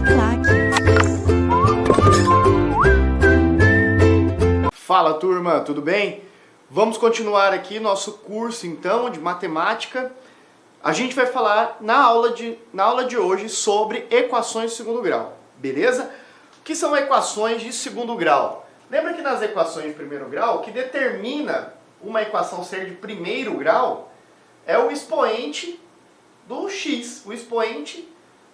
Uniclac. Fala turma, tudo bem? Vamos continuar aqui nosso curso então de matemática. A gente vai falar na aula de hoje sobre equações de segundo grau, beleza? O que são equações de segundo grau? Lembra que nas equações de primeiro grau, o que determina uma equação ser de primeiro grau é o expoente do x, o expoente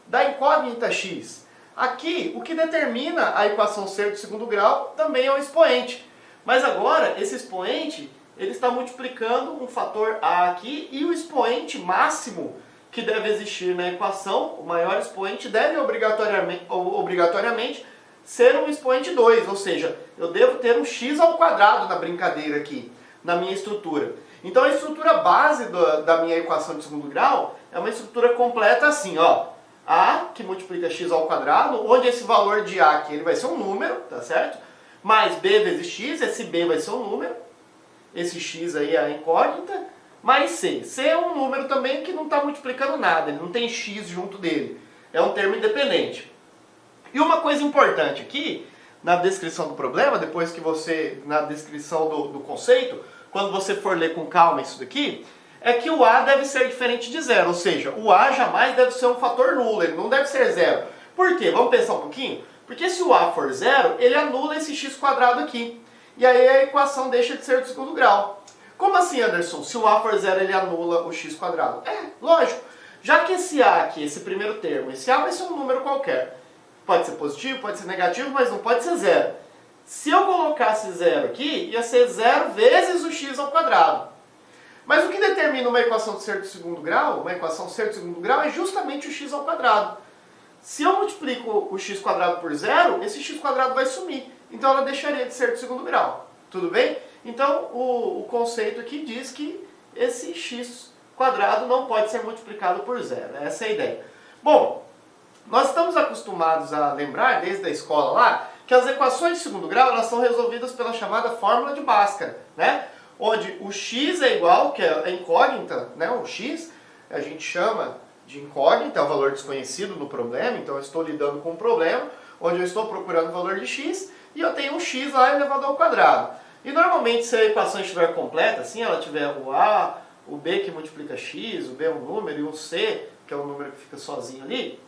da incógnita x. Aqui, o que determina a equação ser de segundo grau também é o expoente. Mas agora, esse expoente, ele está multiplicando um fator a aqui e o expoente máximo que deve existir na equação, o maior expoente, deve obrigatoriamente ser um expoente 2, ou seja, eu devo ter um x ao quadrado na brincadeira aqui, na minha estrutura. Então a estrutura base da minha equação de segundo grau é uma estrutura completa assim, ó. A, que multiplica x ao quadrado, onde esse valor de a aqui ele vai ser um número, tá certo? Mais b vezes x, esse b vai ser um número, esse x aí é a incógnita, mais c. C é um número também que não está multiplicando nada, ele não tem x junto dele, é um termo independente. E uma coisa importante aqui, na descrição do problema, depois que você, na descrição do conceito, quando você for ler com calma isso daqui, é que o a deve ser diferente de zero, ou seja, o a jamais deve ser um fator nulo, ele não deve ser zero. Por quê? Vamos pensar um pouquinho? Porque se o a for zero, ele anula esse x quadrado aqui. E aí a equação deixa de ser de segundo grau. Como assim, Anderson? Se o a for zero, ele anula o x quadrado? É, lógico. Já que esse a aqui, esse primeiro termo, esse a vai ser um número qualquer. Pode ser positivo, pode ser negativo, mas não pode ser zero. Se eu colocasse zero aqui, ia ser zero vezes o x ao quadrado. Mas o que determina uma equação de ser de segundo grau, uma equação de ser de segundo grau, é justamente o x ao quadrado. Se eu multiplico o x quadrado por zero, esse x quadrado vai sumir. Então ela deixaria de ser de segundo grau. Tudo bem? Então o conceito aqui diz que esse x quadrado não pode ser multiplicado por zero. Essa é a ideia. Bom, nós estamos acostumados a lembrar, desde a escola lá, que as equações de segundo grau elas são resolvidas pela chamada fórmula de Bhaskara, né? Onde o x é igual, que é a incógnita, né? O x a gente chama de incógnita, é o valor desconhecido no problema, então eu estou lidando com um problema, onde eu estou procurando o valor de x, e eu tenho um x lá elevado ao quadrado. E normalmente se a equação estiver completa, assim, ela tiver o a, o b que multiplica x, o b é um número, e o c, que é um número que fica sozinho ali,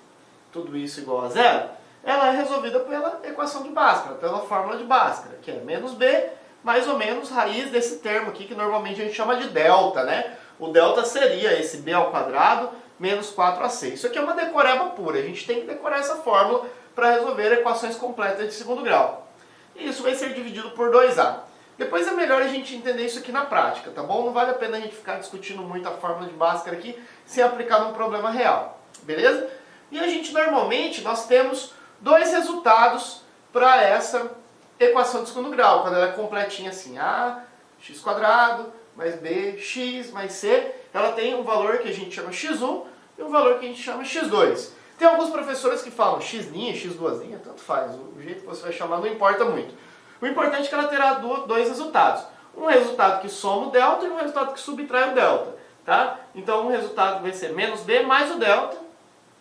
tudo isso igual a zero, ela é resolvida pela equação de Bhaskara, pela fórmula de Bhaskara, que é menos b, mais ou menos raiz desse termo aqui, que normalmente a gente chama de delta, né? O delta seria esse b ao quadrado menos 4ac. Isso aqui é uma decoreba pura, a gente tem que decorar essa fórmula para resolver equações completas de segundo grau. E isso vai ser dividido por 2a. Depois é melhor a gente entender isso aqui na prática, tá bom? Não vale a pena a gente ficar discutindo muito a fórmula de Bhaskara aqui sem aplicar num problema real, beleza? E a gente normalmente, nós temos dois resultados para essa equação de segundo grau, quando ela é completinha assim, a, x quadrado, mais b, x, mais c, ela tem um valor que a gente chama x1 e um valor que a gente chama x2. Tem alguns professores que falam x', x2', tanto faz, o jeito que você vai chamar não importa muito. O importante é que ela terá dois resultados. Um resultado que soma o delta e um resultado que subtrai o delta, tá? Então um resultado vai ser menos b mais o delta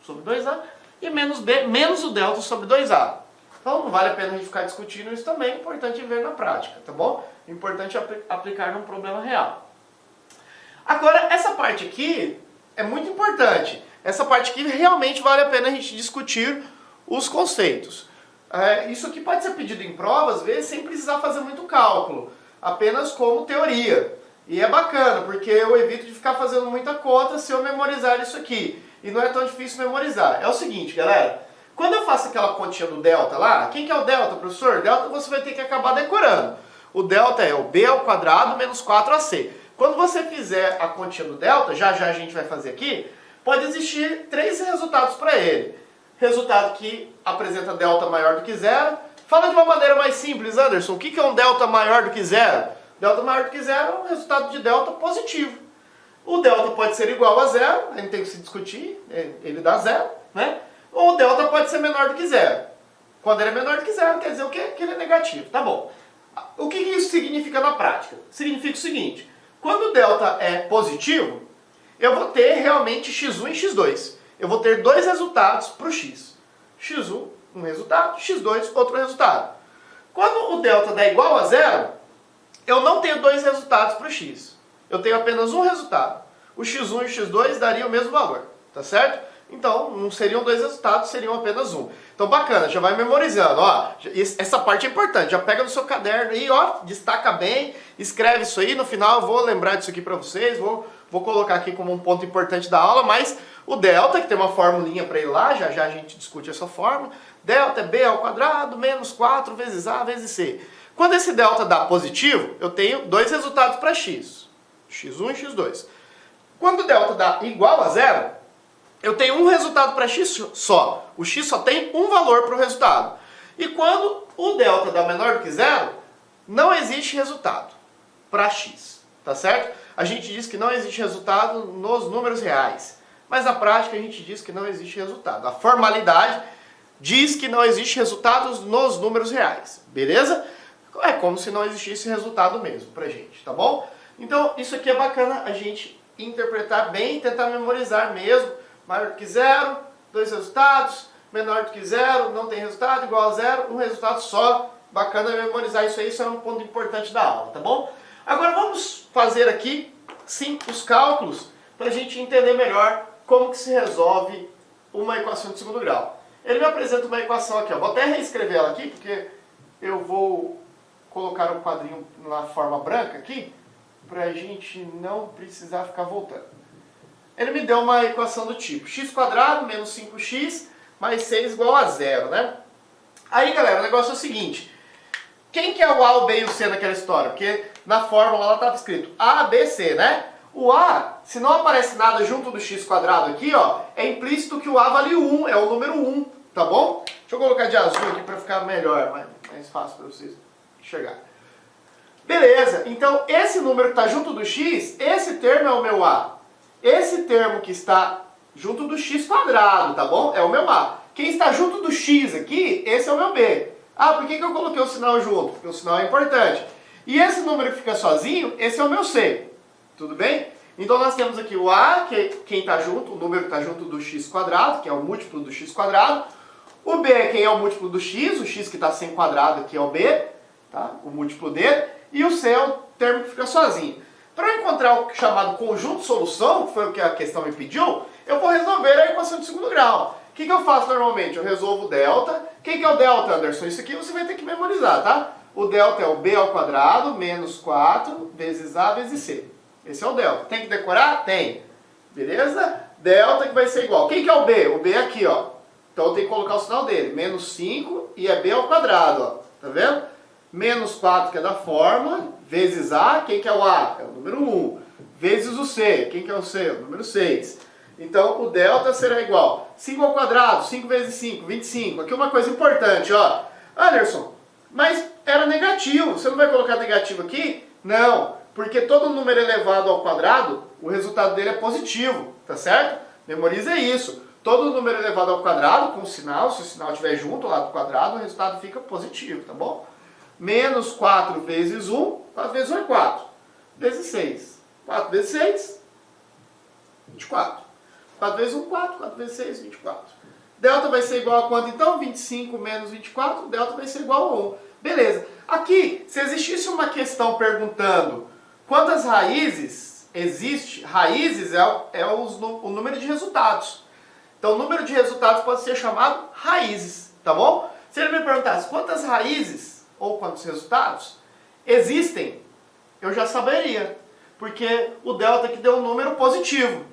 sobre 2a e menos b menos o delta sobre 2a. Então não vale a pena a gente ficar discutindo isso também, é importante ver na prática, tá bom? O importante é aplicar num problema real. Agora, essa parte aqui é muito importante. Essa parte aqui realmente vale a pena a gente discutir os conceitos. Isso aqui pode ser pedido em prova, às vezes, sem precisar fazer muito cálculo, apenas como teoria. E é bacana, porque eu evito de ficar fazendo muita conta se eu memorizar isso aqui. E não é tão difícil memorizar. É o seguinte, galera. Quando eu faço aquela continha do delta lá, quem que é o delta, professor? Delta você vai ter que acabar decorando. O delta é o b ao quadrado menos 4ac. Quando você fizer a continha do delta, já já a gente vai fazer aqui, pode existir três resultados para ele. Resultado que apresenta delta maior do que zero. Fala de uma maneira mais simples, Anderson. O que é um delta maior do que zero? Delta maior do que zero é um resultado de delta positivo. O delta pode ser igual a zero, a gente tem que se discutir, ele dá zero, né? Ou o delta pode ser menor do que zero. Quando ele é menor do que zero, quer dizer o quê? Que ele é negativo. Tá bom. O que isso significa na prática? Significa o seguinte, quando o delta é positivo, eu vou ter realmente x1 e x2. Eu vou ter dois resultados para o x. x1, um resultado, x2, outro resultado. Quando o delta dá igual a zero, eu não tenho dois resultados para o x. Eu tenho apenas um resultado. O x1 e o x2 dariam o mesmo valor, tá certo? Então, não seriam dois resultados, seriam apenas um. Então, bacana, já vai memorizando, ó. Essa parte é importante, já pega no seu caderno aí, ó, destaca bem, escreve isso aí. No final eu vou lembrar disso aqui para vocês, vou colocar aqui como um ponto importante da aula, mas o delta, que tem uma formulinha para ir lá, já a gente discute essa fórmula. Delta é b ao quadrado menos 4 vezes a vezes c. Quando esse delta dá positivo, eu tenho dois resultados para x, x1 e x2. Quando o delta dá igual a zero, eu tenho um resultado para x só. O x só tem um valor para o resultado. E quando o delta dá menor do que zero, não existe resultado para x, tá certo? A gente diz que não existe resultado nos números reais, mas na prática a gente diz que não existe resultado. A formalidade diz que não existe resultados nos números reais, beleza? É como se não existisse resultado mesmo pra gente, tá bom? Então isso aqui é bacana a gente interpretar bem e tentar memorizar mesmo. Maior do que zero, dois resultados, menor do que zero, não tem resultado, igual a zero, um resultado só. Bacana memorizar isso aí, isso é um ponto importante da aula, tá bom? Agora vamos fazer aqui, sim, os cálculos para a gente entender melhor como que se resolve uma equação de segundo grau. Ele me apresenta uma equação aqui, ó. Vou até reescrever ela aqui, porque eu vou colocar um quadrinho na forma branca aqui, para a gente não precisar ficar voltando. Ele me deu uma equação do tipo x² menos 5x mais 6 igual a zero, né? Aí, galera, o negócio é o seguinte. Quem que é o A, o B e o C naquela história? Porque na fórmula lá estava escrito A, B, C, né? O A, se não aparece nada junto do x² aqui, ó, é implícito que o A vale 1, é o número 1, tá bom? Deixa eu colocar de azul aqui para ficar melhor, mais fácil para vocês enxergar. Beleza, então esse número que está junto do x, esse termo é o meu A. Esse termo que está junto do x², tá bom? É o meu A. Quem está junto do x aqui, esse é o meu B. Ah, por que eu coloquei o sinal junto? Porque o sinal é importante. E esse número que fica sozinho, esse é o meu C. Tudo bem? Então nós temos aqui o A, que é quem está junto, o número que está junto do x², que é o múltiplo do x². O B é quem é o múltiplo do x, o x que está sem quadrado aqui é o B, tá? O múltiplo dele. E o C é o termo que fica sozinho. Para eu encontrar o chamado conjunto solução, que foi o que a questão me pediu, eu vou resolver a equação de segundo grau. O que eu faço normalmente? Eu resolvo o delta. Quem que é o delta, Anderson? Isso aqui você vai ter que memorizar, tá? O delta é o b ao quadrado menos 4 vezes a vezes c. Esse é o delta. Tem que decorar? Tem. Beleza? Delta que vai ser igual. Quem que é o b? O b é aqui, ó. Então eu tenho que colocar o sinal dele. Menos 5 e é b ao quadrado, ó. Tá vendo? Menos 4 que é da fórmula, vezes a, quem que é o a? É o número 1. Vezes o c. Quem que é o c? O número 6. Então, o delta será igual 5 ao quadrado, 5 vezes 5, 25. Aqui uma coisa importante, ó. Anderson, mas era negativo. Você não vai colocar negativo aqui? Não, porque todo número elevado ao quadrado, o resultado dele é positivo, tá certo? Memoriza isso. Todo número elevado ao quadrado, com sinal, se o sinal estiver junto lá do quadrado, o resultado fica positivo, tá bom? Menos 4 vezes 1, 4 vezes 1 é 4, vezes 6. 4 vezes 6, 24. 4 vezes 1, 4. 4 vezes 6, 24. Delta vai ser igual a quanto então? 25 menos 24. Delta vai ser igual a 1. Beleza. Aqui, se existisse uma questão perguntando quantas raízes existe, raízes é o número de resultados. Então, o número de resultados pode ser chamado raízes, tá bom? Se ele me perguntasse quantas raízes ou quantos resultados existem, eu já saberia. Porque o delta aqui deu um número positivo.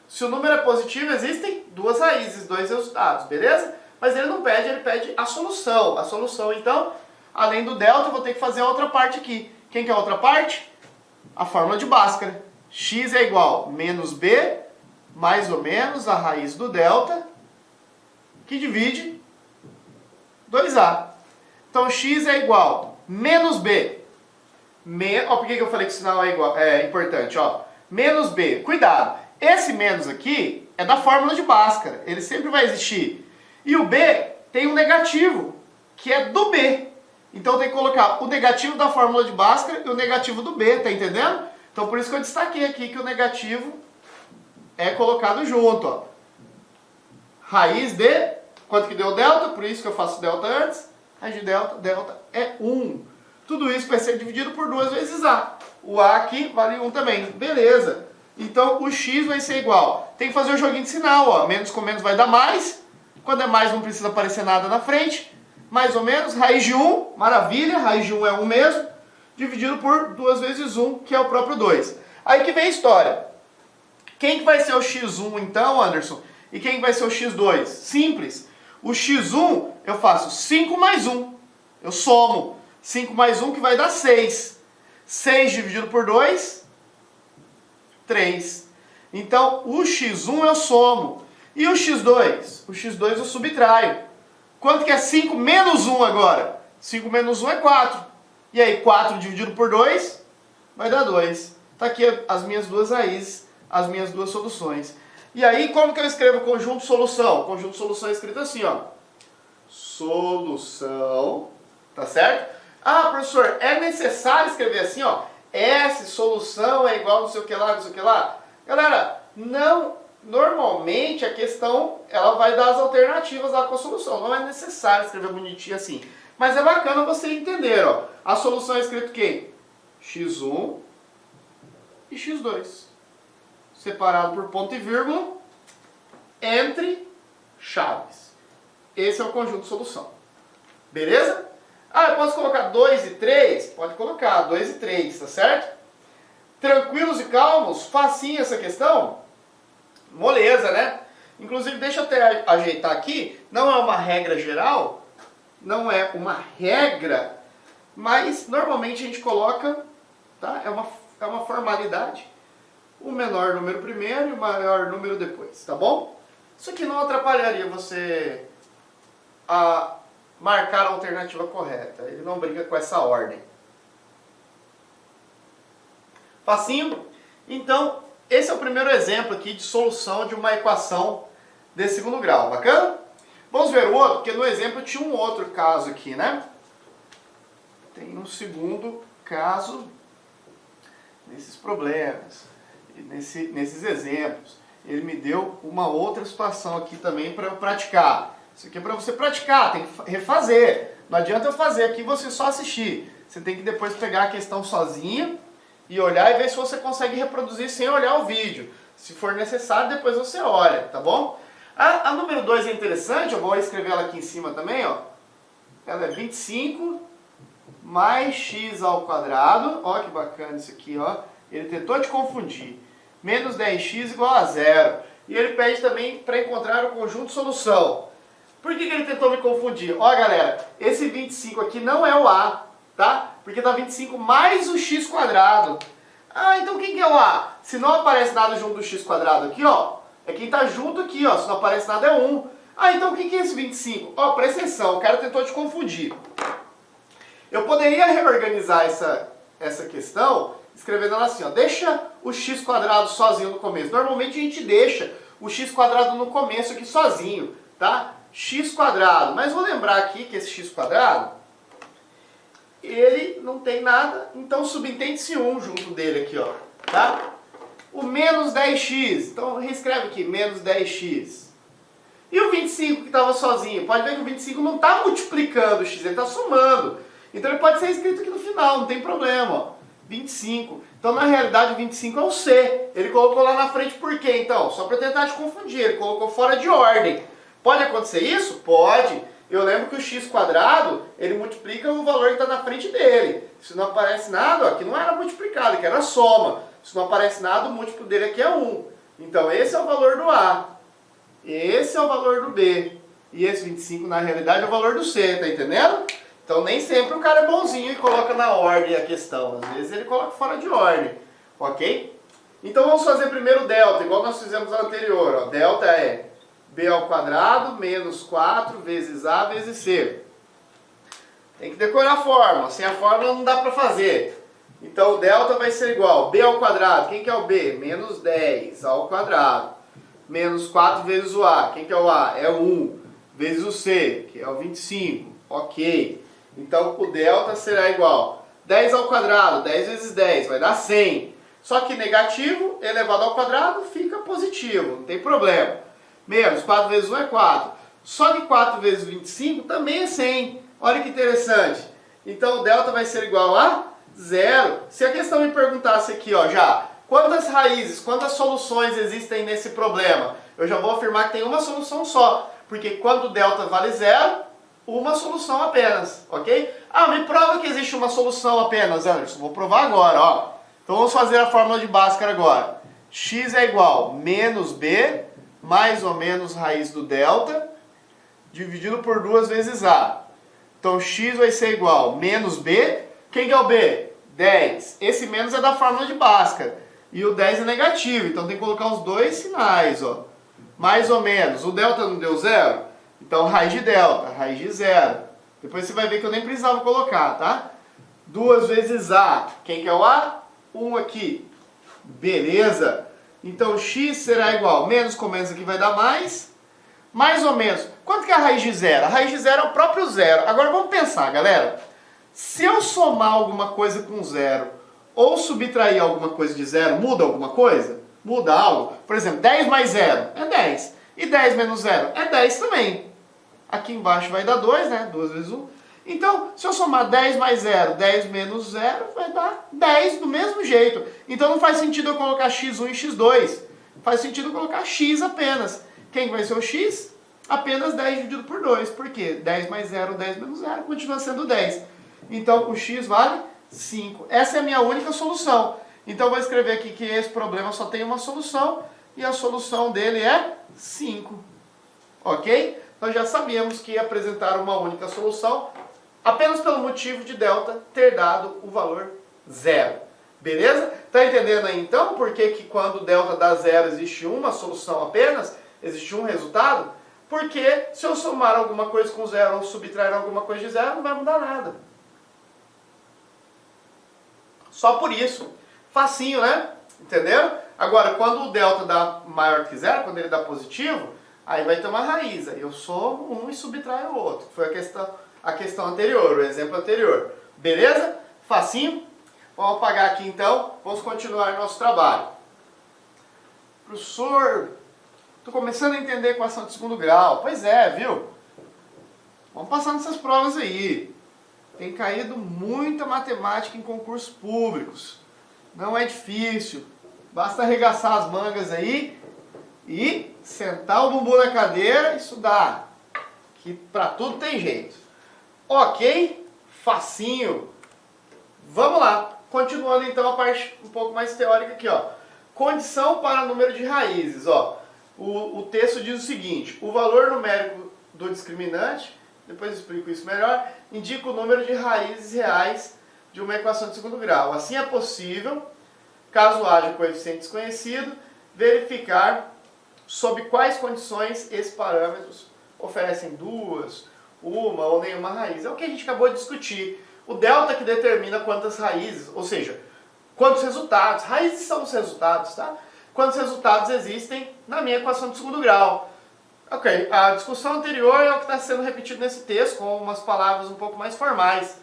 Se o número é positivo, existem duas raízes, dois resultados, beleza? Mas ele não pede, ele pede a solução. A solução, então, além do delta, eu vou ter que fazer a outra parte aqui. Quem que é a outra parte? A fórmula de Bhaskara. X é igual a menos b, mais ou menos a raiz do delta, que divide 2a. Então, x é igual a menos b. Ó, por que eu falei que o sinal é importante? Ó, menos b. Cuidado. Esse menos aqui é da fórmula de Bhaskara. Ele sempre vai existir. E o b tem um negativo, que é do b. Então tem que colocar o negativo da fórmula de Bhaskara e o negativo do b, tá entendendo? Então por isso que eu destaquei aqui que o negativo é colocado junto, ó. Raiz de Quanto que deu delta? Por isso que eu faço delta antes. Raiz de delta, delta é 1. Tudo isso vai ser dividido por 2 vezes A. O A aqui vale 1 também. Beleza. Então o x vai ser igual. Tem que fazer o joguinho de sinal, ó. Menos com menos vai dar mais. Quando é mais não precisa aparecer nada na frente. Mais ou menos, raiz de 1, maravilha, raiz de 1 é 1 mesmo. Dividido por 2 vezes 1, que é o próprio 2. Aí que vem a história. Quem que vai ser o x1 então, Anderson? E quem que vai ser o x2? Simples. O x1 eu faço 5 mais 1. Eu somo. 5 mais 1 que vai dar 6. 6 dividido por 2, 3. Então, o x1 eu somo. E o x2? O x2 eu subtraio. Quanto que é 5 menos 1 agora? 5 menos 1 é 4. E aí, 4 dividido por 2 vai dar 2. Está aqui as minhas duas raízes, as minhas duas soluções. E aí, como que eu escrevo conjunto solução? O conjunto solução é escrito assim, ó. Solução, tá certo? Ah, professor, é necessário escrever assim, ó. S, solução é igual não sei o que lá, não sei o que lá. Galera, não, normalmente a questão, ela vai dar as alternativas lá com a solução. Não é necessário escrever bonitinho assim. Mas é bacana você entender, ó. A solução é escrito o quê? x1 e x2. Separado por ponto e vírgula entre chaves. Esse é o conjunto solução. Beleza? Ah, eu posso colocar 2 e 3? Pode colocar 2 e 3, tá certo? Tranquilos e calmos? Facinho essa questão? Moleza, né? Inclusive, deixa eu até ajeitar aqui. Não é uma regra geral, não é uma regra, mas normalmente a gente coloca, tá? É uma formalidade. O menor número primeiro e o maior número depois, tá bom? Isso aqui não atrapalharia você a marcar a alternativa correta. Ele não brinca com essa ordem. Facinho? Então, esse é o primeiro exemplo aqui de solução de uma equação de segundo grau. Bacana? Vamos ver o outro, porque no exemplo tinha um outro caso aqui, né? Tem um segundo caso nesses problemas, nesses exemplos. Ele me deu uma outra situação aqui também para eu praticar. Isso aqui é para você praticar, tem que refazer. Não adianta eu fazer aqui e você só assistir. Você tem que depois pegar a questão sozinha e olhar e ver se você consegue reproduzir sem olhar o vídeo. Se for necessário, depois você olha, tá bom? A número 2 é interessante, eu vou escrever ela aqui em cima também, ó. Ela é 25 mais x ao quadrado. Ó que bacana isso aqui, ó. Ele tentou te confundir. Menos 10x igual a 0. E ele pede também para encontrar o conjunto solução. Por que ele tentou me confundir? Ó, galera, esse 25 aqui não é o A, tá? Porque dá 25 mais o x quadrado. Ah, então quem que é o A? Se não aparece nada junto do x quadrado aqui, ó, é quem tá junto aqui, ó. Se não aparece nada é 1. Ah, então o que é esse 25? Ó, presta atenção, o cara tentou te confundir. Eu poderia reorganizar essa questão escrevendo ela assim, ó. Deixa o x quadrado sozinho no começo. Normalmente a gente deixa o x quadrado no começo aqui sozinho, tá? X quadrado, mas vou lembrar aqui que esse x quadrado, ele não tem nada, então subentende-se 1 junto dele aqui, ó, tá? O menos 10x, então reescreve aqui, menos 10x. E o 25 que estava sozinho, pode ver que o 25 não está multiplicando o x, ele está somando. Então ele pode ser escrito aqui no final, não tem problema, ó, 25. Então na realidade o 25 é o C, ele colocou lá na frente por quê então? Só para tentar te confundir, ele colocou fora de ordem. Pode acontecer isso? Pode. Eu lembro que o x quadrado, ele multiplica o valor que está na frente dele. Se não aparece nada, ó, aqui não era multiplicado, aqui era soma. Se não aparece nada, o múltiplo dele aqui é 1. Então esse é o valor do A. Esse é o valor do B. E esse 25 na realidade é o valor do C, tá entendendo? Então nem sempre o cara é bonzinho e coloca na ordem a questão. Às vezes ele coloca fora de ordem. Ok? Então vamos fazer primeiro o delta, igual nós fizemos no anterior. Ó. Delta é b ao quadrado menos 4 vezes a vezes c. Tem que decorar a fórmula, sem a fórmula não dá para fazer. Então o delta vai ser igual a b ao quadrado, quem que é o b? Menos 10 ao quadrado, menos 4 vezes o a, quem que é o a? É o 1, vezes o c, que é o 25, ok. Então o delta será igual a 10 ao quadrado, 10 vezes 10, vai dar 100. Só que negativo elevado ao quadrado fica positivo, não tem problema. Menos 4 vezes 1 é 4. Só que 4 vezes 25 também é 100. Olha que interessante. Então o delta vai ser igual a 0. Se a questão me perguntasse aqui, ó, já, quantas raízes, quantas soluções existem nesse problema? Eu já vou afirmar que tem uma solução só. Porque quando o delta vale 0, uma solução apenas, ok? Ah, me prova que existe uma solução apenas, Anderson. Vou provar agora, ó. Então vamos fazer a fórmula de Bhaskara agora. X é igual a menos b, mais ou menos raiz do delta, dividido por 2 vezes a. Então x vai ser igual a menos b. Quem que é o b? 10. Esse menos é da fórmula de Bhaskara. E o 10 é negativo, então tem que colocar os dois sinais, ó. Mais ou menos. O delta não deu 0? Então raiz de delta, raiz de 0. Depois você vai ver que eu nem precisava colocar, tá? 2 vezes a. Quem que é o a? 1 aqui. Beleza. Então x será igual, menos com menos aqui vai dar mais ou menos. Quanto que é a raiz de 0? A raiz de 0 é o próprio 0. Agora vamos pensar, galera. Se eu somar alguma coisa com 0 ou subtrair alguma coisa de 0, muda alguma coisa? Muda algo? Por exemplo, 10 mais 0 é 10. E 10 menos 0 é 10 também. Aqui embaixo vai dar 2, né? 2 vezes 1. Então, se eu somar 10 mais 0, 10 menos 0, vai dar 10 do mesmo jeito. Então não faz sentido eu colocar x1 e x2. Faz sentido eu colocar x apenas. Quem vai ser o x? Apenas 10 dividido por 2. Por quê? 10 mais 0, 10 menos 0, continua sendo 10. Então o x vale 5. Essa é a minha única solução. Então eu vou escrever aqui que esse problema só tem uma solução. E a solução dele é 5. Ok? Nós já sabíamos que ia apresentar uma única solução, apenas pelo motivo de delta ter dado o valor 0. Beleza? Tá entendendo aí então por que quando delta dá 0 existe uma solução apenas? Existe um resultado? Porque se eu somar alguma coisa com 0 ou subtrair alguma coisa de 0, não vai mudar nada. Só por isso. Facinho, né? Entenderam? Agora, quando o delta dá maior que 0, quando ele dá positivo, aí vai ter uma raiz. Aí eu somo um e subtraio o outro. Foi a questão anterior, o exemplo anterior. Beleza? Facinho? Vamos apagar aqui então. Vamos continuar nosso trabalho. Professor, estou começando a entender a equação de segundo grau. Pois é, viu? Vamos passar nessas provas aí. Tem caído muita matemática em concursos públicos. Não é difícil. Basta arregaçar as mangas aí e sentar o bumbum na cadeira e estudar. Que pra tudo tem jeito. Ok? Facinho. Vamos lá. Continuando então a parte um pouco mais teórica aqui, ó. Condição para número de raízes, ó. O texto diz o seguinte: o valor numérico do discriminante, depois eu explico isso melhor, indica o número de raízes reais de uma equação de segundo grau. Assim é possível, caso haja coeficiente desconhecido, verificar sob quais condições esses parâmetros oferecem duas, uma ou nenhuma raiz. É o que a gente acabou de discutir. O delta que determina quantas raízes, ou seja, quantos resultados. Raízes são os resultados, tá? Quantos resultados existem na minha equação de segundo grau. Ok, a discussão anterior é o que está sendo repetido nesse texto, com umas palavras um pouco mais formais.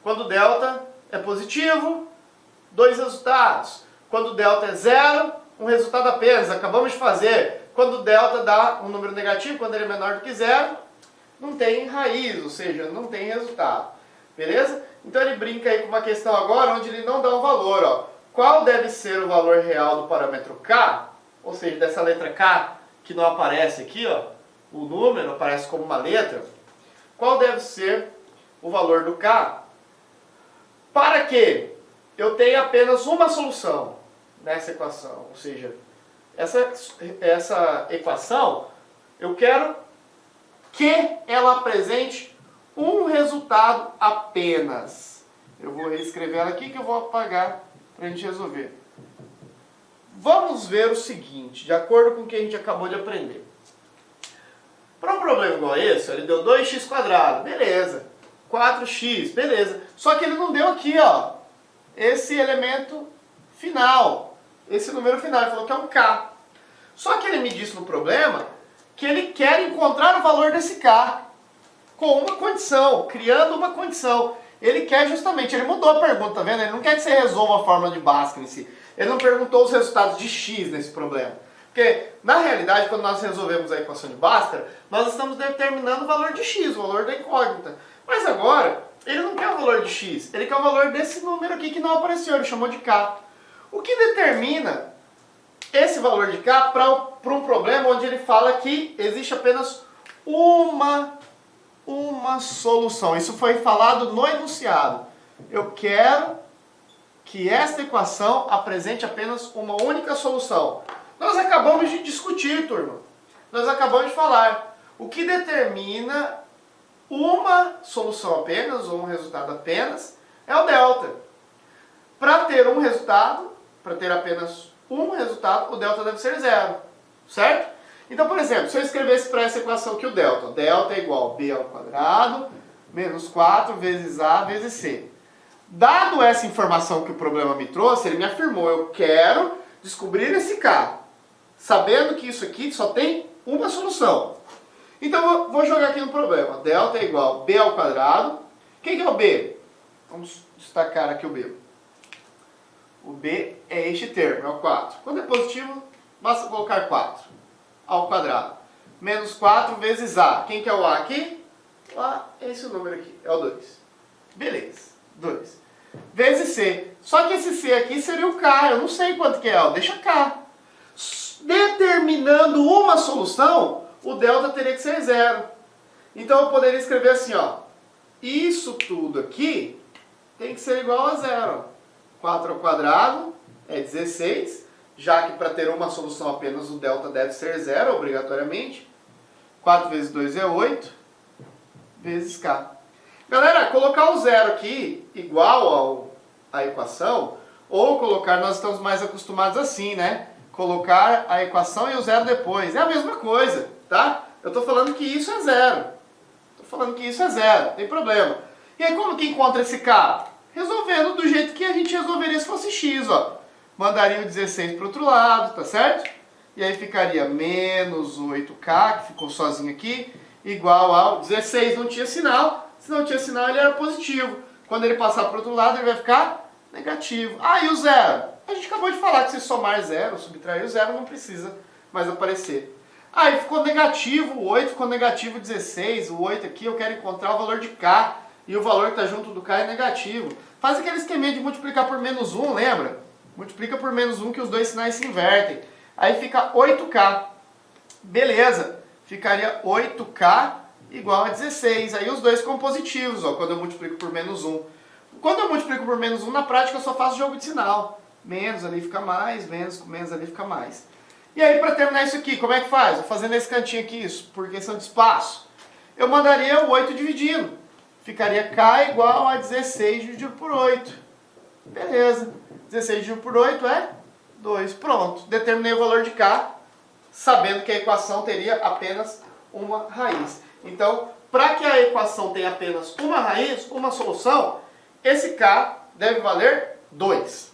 Quando o delta é positivo, 2 resultados. Quando o delta é 0, um resultado apenas, acabamos de fazer. Quando o delta dá um número negativo, quando ele é menor do que 0, não tem raiz, ou seja, não tem resultado. Beleza? Então ele brinca aí com uma questão agora onde ele não dá um valor. Ó. Qual deve ser o valor real do parâmetro K? Ou seja, dessa letra K que não aparece aqui, ó, o número aparece como uma letra. Qual deve ser o valor do K? Para que eu tenha apenas uma solução nessa equação. Ou seja, essa equação, eu quero que ela apresente um resultado apenas. Eu vou reescrever ela aqui que eu vou apagar para a gente resolver. Vamos ver o seguinte, de acordo com o que a gente acabou de aprender. Para um problema igual a esse, ele deu 2x², beleza. 4x, beleza. Só que ele não deu aqui, ó, esse elemento final, esse número final, ele falou que é um k. Só que ele me disse no problema que ele quer encontrar o valor desse k com uma condição, criando uma condição. Ele quer justamente, ele mudou a pergunta, tá vendo? Ele não quer que você resolva a fórmula de Bhaskara em si. Ele não perguntou os resultados de x nesse problema. Porque, na realidade, quando nós resolvemos a equação de Bhaskara, nós estamos determinando o valor de x, o valor da incógnita. Mas agora, ele não quer o valor de x, ele quer o valor desse número aqui que não apareceu, ele chamou de k. O que determina esse valor de k para um problema onde ele fala que existe apenas uma solução. Isso foi falado no enunciado. Eu quero que esta equação apresente apenas uma única solução. Nós acabamos de discutir, turma. Nós acabamos de falar. O que determina uma solução apenas, ou um resultado apenas, é o delta. Para ter um resultado, para ter apenas um resultado, o delta deve ser zero. Certo? Então, por exemplo, se eu escrevesse para essa equação aqui o delta é igual a b ao quadrado menos 4 vezes a vezes c. Dado essa informação que o problema me trouxe, ele me afirmou, eu quero descobrir esse k, sabendo que isso aqui só tem uma solução. Então, vou jogar aqui no problema. Delta é igual a b ao quadrado. Quem que é o b? Vamos destacar aqui o b. O b é este termo, é o 4. Quando é positivo, basta colocar 4 ao quadrado. Menos 4 vezes a. Quem que é o a aqui? O a é esse número aqui, é o 2. Beleza, 2. Vezes c. Só que esse c aqui seria o k, eu não sei quanto que é, ó. Deixa k. Determinando uma solução, o delta teria que ser zero. Então eu poderia escrever assim, ó. Isso tudo aqui tem que ser igual a zero. 4 ao quadrado é 16, já que para ter uma solução apenas o delta deve ser zero, obrigatoriamente. 4 vezes 2 é 8, vezes k. Galera, colocar o zero aqui igual à equação, ou colocar, nós estamos mais acostumados assim, né? Colocar a equação e o zero depois. É a mesma coisa, tá? Eu estou falando que isso é zero. Estou falando que isso é zero, não tem problema. E aí como que encontra esse k? Resolvendo do jeito que a gente resolveria se fosse x, ó. Mandaria o 16 para o outro lado, tá certo? E aí ficaria menos 8k, que ficou sozinho aqui, igual ao 16. Não tinha sinal. Se não tinha sinal, ele era positivo. Quando ele passar para o outro lado, ele vai ficar negativo. Ah, e o zero? A gente acabou de falar que se somar zero, subtrair o zero, não precisa mais aparecer. Aí ficou negativo o 8, ficou negativo 16. O 8 aqui eu quero encontrar o valor de k. E o valor que está junto do k é negativo. Faz aquele esqueminha de multiplicar por menos 1, lembra? Multiplica por menos 1 que os dois sinais se invertem. Aí fica 8k. Beleza. Ficaria 8k igual a 16. Aí os dois ficam positivos, ó, quando eu multiplico por menos 1. Quando eu multiplico por menos 1, na prática eu só faço jogo de sinal. Menos ali fica mais, menos com menos ali fica mais. E aí para terminar isso aqui, como é que faz? Vou fazer nesse cantinho aqui isso, por questão de espaço. Eu mandaria o 8 dividindo. Ficaria k igual a 16 dividido por 8. Beleza. 16 dividido por 8 é 2. Pronto. Determinei o valor de k, sabendo que a equação teria apenas uma raiz. Então, para que a equação tenha apenas uma raiz, uma solução, esse k deve valer 2.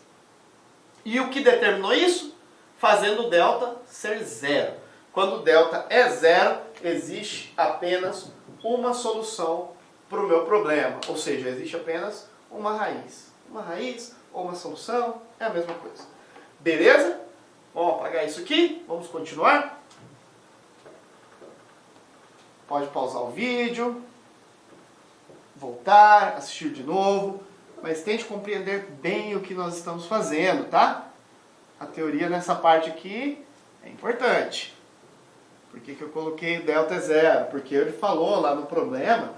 E o que determinou isso? Fazendo o delta ser zero. Quando o delta é zero, existe apenas uma solução para o meu problema. Ou seja, existe apenas uma raiz. Uma raiz ou uma solução é a mesma coisa. Beleza? Vamos apagar isso aqui. Vamos continuar. Pode pausar o vídeo, voltar, assistir de novo, mas tente compreender bem o que nós estamos fazendo, tá? A teoria nessa parte aqui é importante. Por que eu coloquei delta é zero? Porque ele falou lá no problema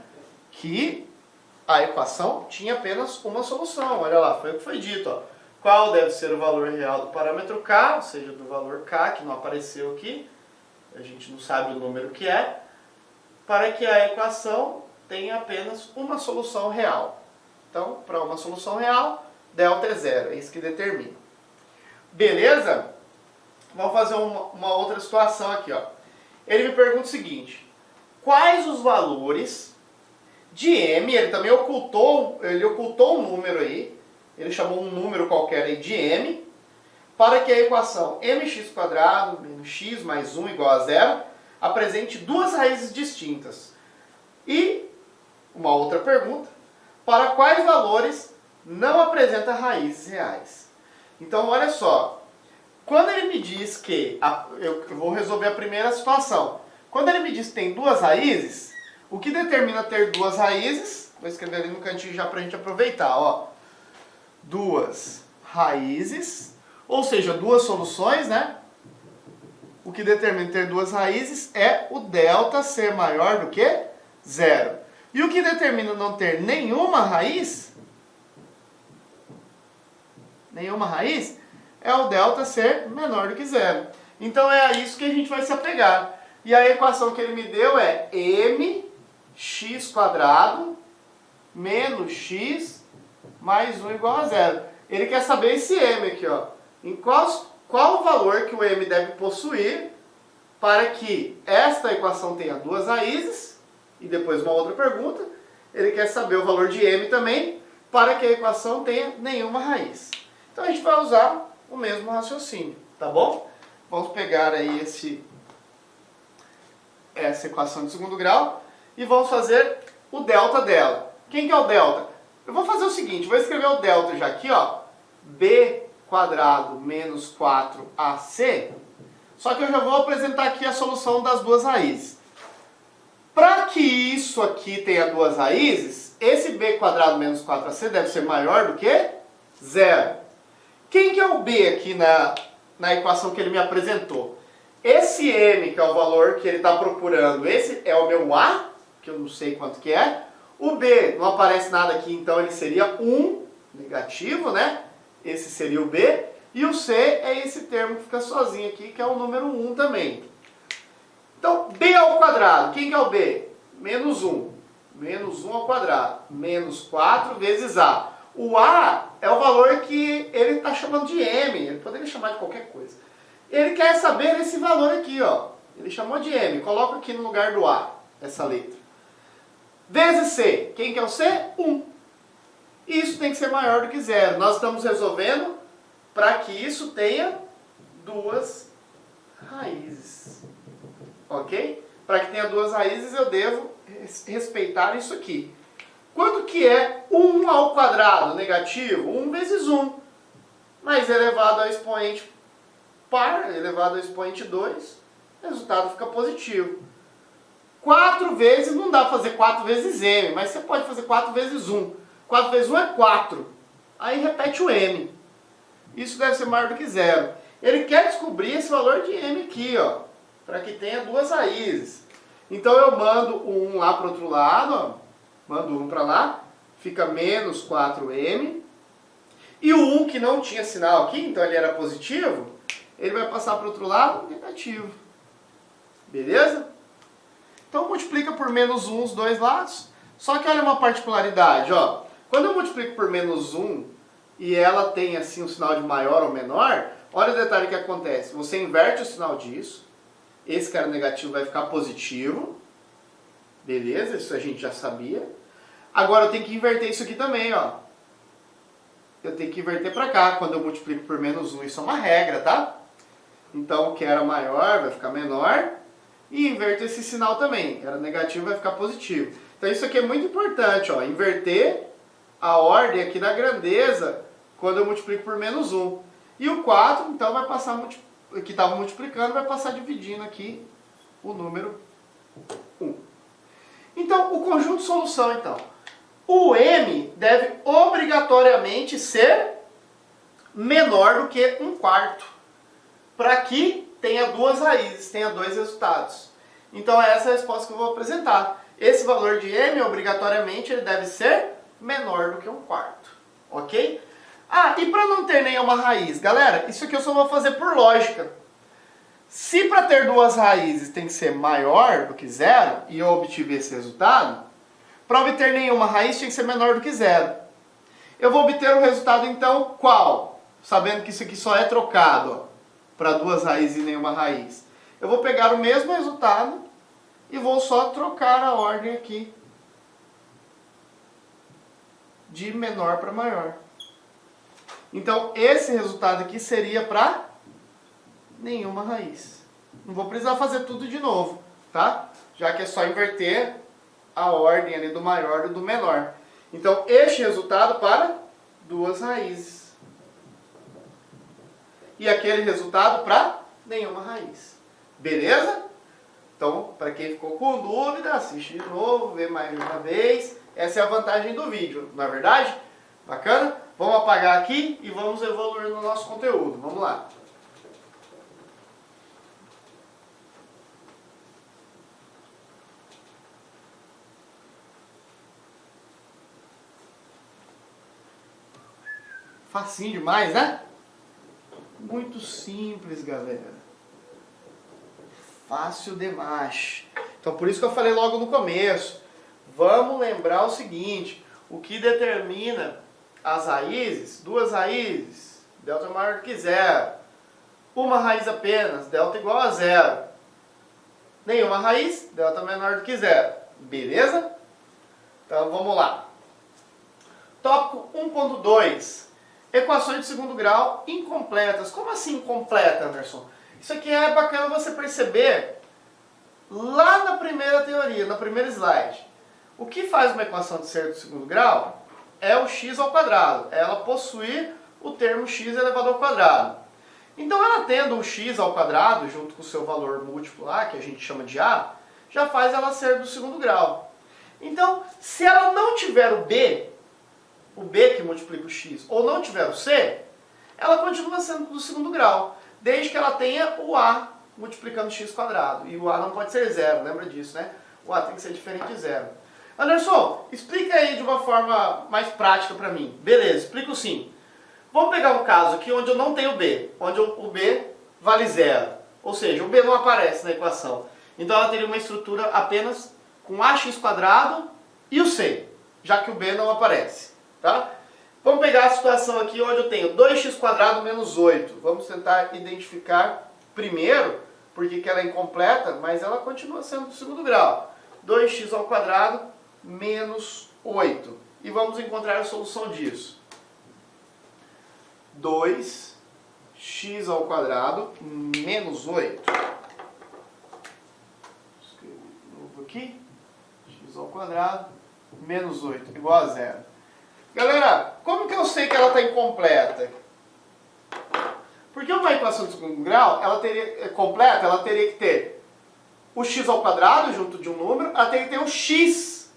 que a equação tinha apenas uma solução. Olha lá, foi o que foi dito, ó. Qual deve ser o valor real do parâmetro k, ou seja, do valor k, que não apareceu aqui, a gente não sabe o número que é, para que a equação tenha apenas uma solução real. Então, para uma solução real, delta é zero, é isso que determina. Beleza? Vamos fazer uma outra situação aqui, ó. Ele me pergunta o seguinte: quais os valores de m, ele também ocultou um número aí, ele chamou um número qualquer aí de m, para que a equação mx² menos x mais 1 igual a zero apresente duas raízes distintas. E uma outra pergunta: para quais valores não apresenta raízes reais? Então, olha só, Quando ele me diz que, eu vou resolver a primeira situação. Quando ele me diz que tem duas raízes, o que determina ter duas raízes, vou escrever ali no cantinho já para a gente aproveitar, ó. Duas raízes, ou seja, duas soluções, né? O que determina ter duas raízes é o delta ser maior do que zero. E o que determina não ter nenhuma raiz é o delta ser menor do que zero. Então é a isso que a gente vai se apegar. E a equação que ele me deu é mx² menos x mais 1 igual a zero. Ele quer saber esse m aqui, ó. Em qual o valor que o m deve possuir para que esta equação tenha duas raízes, e depois uma outra pergunta, ele quer saber o valor de m também, para que a equação tenha nenhuma raiz. Então a gente vai usar o mesmo raciocínio, tá bom? Vamos pegar aí essa equação de segundo grau e vamos fazer o delta dela. Quem que é o delta? Eu vou fazer o seguinte, vou escrever o delta já aqui, ó, b² menos 4ac, só que eu já vou apresentar aqui a solução das duas raízes. Para que isso aqui tenha duas raízes, esse b² menos 4ac deve ser maior do que zero. Quem que é o b aqui na equação que ele me apresentou? Esse m, que é o valor que ele está procurando, esse é o meu a, que eu não sei quanto que é. O b, não aparece nada aqui, então ele seria 1, negativo, né? Esse seria o b. E o c é esse termo que fica sozinho aqui, que é o número 1 também. Então, b ao quadrado, quem que é o b? Menos 1. Menos 1 ao quadrado. Menos 4 vezes a. O a é o valor que ele está chamando de m. Ele poderia chamar de qualquer coisa. Ele quer saber esse valor aqui, ó. Ele chamou de m. Coloca aqui no lugar do a, essa letra. Vezes c. Quem que é o c? 1. Isso tem que ser maior do que zero. Nós estamos resolvendo para que isso tenha duas raízes. Ok? Para que tenha duas raízes, eu devo respeitar isso aqui. Quanto que é 1 ao quadrado? Negativo? 1 vezes 1. Mas elevado ao expoente par, elevado ao expoente 2, o resultado fica positivo. 4 vezes, não dá para fazer 4 vezes m, mas você pode fazer 4 vezes 1. 4 vezes 1 é 4. Aí repete o m. Isso deve ser maior do que zero. Ele quer descobrir esse valor de m aqui, ó, para que tenha duas raízes. Então eu mando o 1 lá para o outro lado, ó, mando o 1 para lá, fica menos 4m. E o 1 que não tinha sinal aqui, então ele era positivo, ele vai passar para o outro lado, negativo. Beleza? Então multiplica por menos 1 os dois lados. Só que olha uma particularidade, ó. Quando eu multiplico por menos 1 e ela tem assim um sinal de maior ou menor, olha o detalhe que acontece. Você inverte o sinal disso. Esse cara negativo vai ficar positivo. Beleza? Isso a gente já sabia. Agora eu tenho que inverter isso aqui também, ó. Eu tenho que inverter para cá quando eu multiplico por menos 1. Isso é uma regra, tá? Então o que era maior vai ficar menor. E inverto esse sinal também. O que era negativo vai ficar positivo. Então isso aqui é muito importante, ó. Inverter a ordem aqui da grandeza quando eu multiplico por menos 1. E o 4, então, vai passar, que estava multiplicando, vai passar dividindo aqui o número 1. Então, o conjunto de solução, então. O m deve obrigatoriamente ser menor do que 1/4. Para que tenha duas raízes, tenha dois resultados. Então, essa é a resposta que eu vou apresentar. Esse valor de m, obrigatoriamente, ele deve ser menor do que 1/4. Ok? Ah, e para não ter nenhuma raiz? Galera, isso aqui eu só vou fazer por lógica. Se para ter duas raízes tem que ser maior do que zero, e eu obtive esse resultado, para obter nenhuma raiz tem que ser menor do que zero. Eu vou obter o resultado, então, qual? Sabendo que isso aqui só é trocado para duas raízes e nenhuma raiz. Eu vou pegar o mesmo resultado e vou só trocar a ordem aqui de menor para maior. Então, esse resultado aqui seria para nenhuma raiz. Não vou precisar fazer tudo de novo, tá? Já que é só inverter a ordem ali do maior e do menor. Então, este resultado para duas raízes. e aquele resultado para nenhuma raiz. Beleza? Então, para quem ficou com dúvida, assiste de novo, vê mais uma vez. Essa é a vantagem do vídeo, não é verdade? Bacana? Vamos apagar aqui e vamos evoluir no nosso conteúdo. Vamos lá. Facinho demais, né? Muito simples, galera. Fácil demais. Então, por isso que eu falei logo no começo. Vamos lembrar o seguinte. O que determina as raízes, duas raízes, delta maior do que zero. Uma raiz apenas, delta igual a zero. Nenhuma raiz, delta menor do que zero. Beleza? Então, vamos lá. Tópico 1.2. Equações de segundo grau incompletas. Como assim incompleta, Anderson? Isso aqui é bacana você perceber lá na primeira teoria, na primeira slide. O que faz uma equação de ser de segundo grau é o x ao quadrado. É ela possuir o termo x elevado ao quadrado. Então ela tendo um x ao quadrado, junto com o seu valor múltiplo lá, que a gente chama de a, já faz ela ser do segundo grau. Então, se ela não tiver o b que multiplica o x, ou não tiver o c, ela continua sendo do segundo grau, desde que ela tenha o a multiplicando x quadrado. E o a não pode ser zero, lembra disso, né? O a tem que ser diferente de zero. Anderson, explica aí de uma forma mais prática para mim. Beleza, explico sim. Vamos pegar um caso aqui onde eu não tenho b, onde o b vale zero. Ou seja, o b não aparece na equação. Então ela teria uma estrutura apenas com ax quadrado e o c, já que o b não aparece. Tá? Vamos pegar a situação aqui onde eu tenho 2x quadrado menos 8. Vamos tentar identificar primeiro, porque que ela é incompleta, mas ela continua sendo do segundo grau. 2x ao quadrado menos 8. E vamos encontrar a solução disso. 2x ao quadrado menos 8. Escrevo de novo aqui. X ao quadrado menos 8 igual a zero. Galera, como que eu sei que ela está incompleta? Porque uma equação de segundo grau, ela teria que ter o x ao quadrado junto de um número, ela teria que ter um x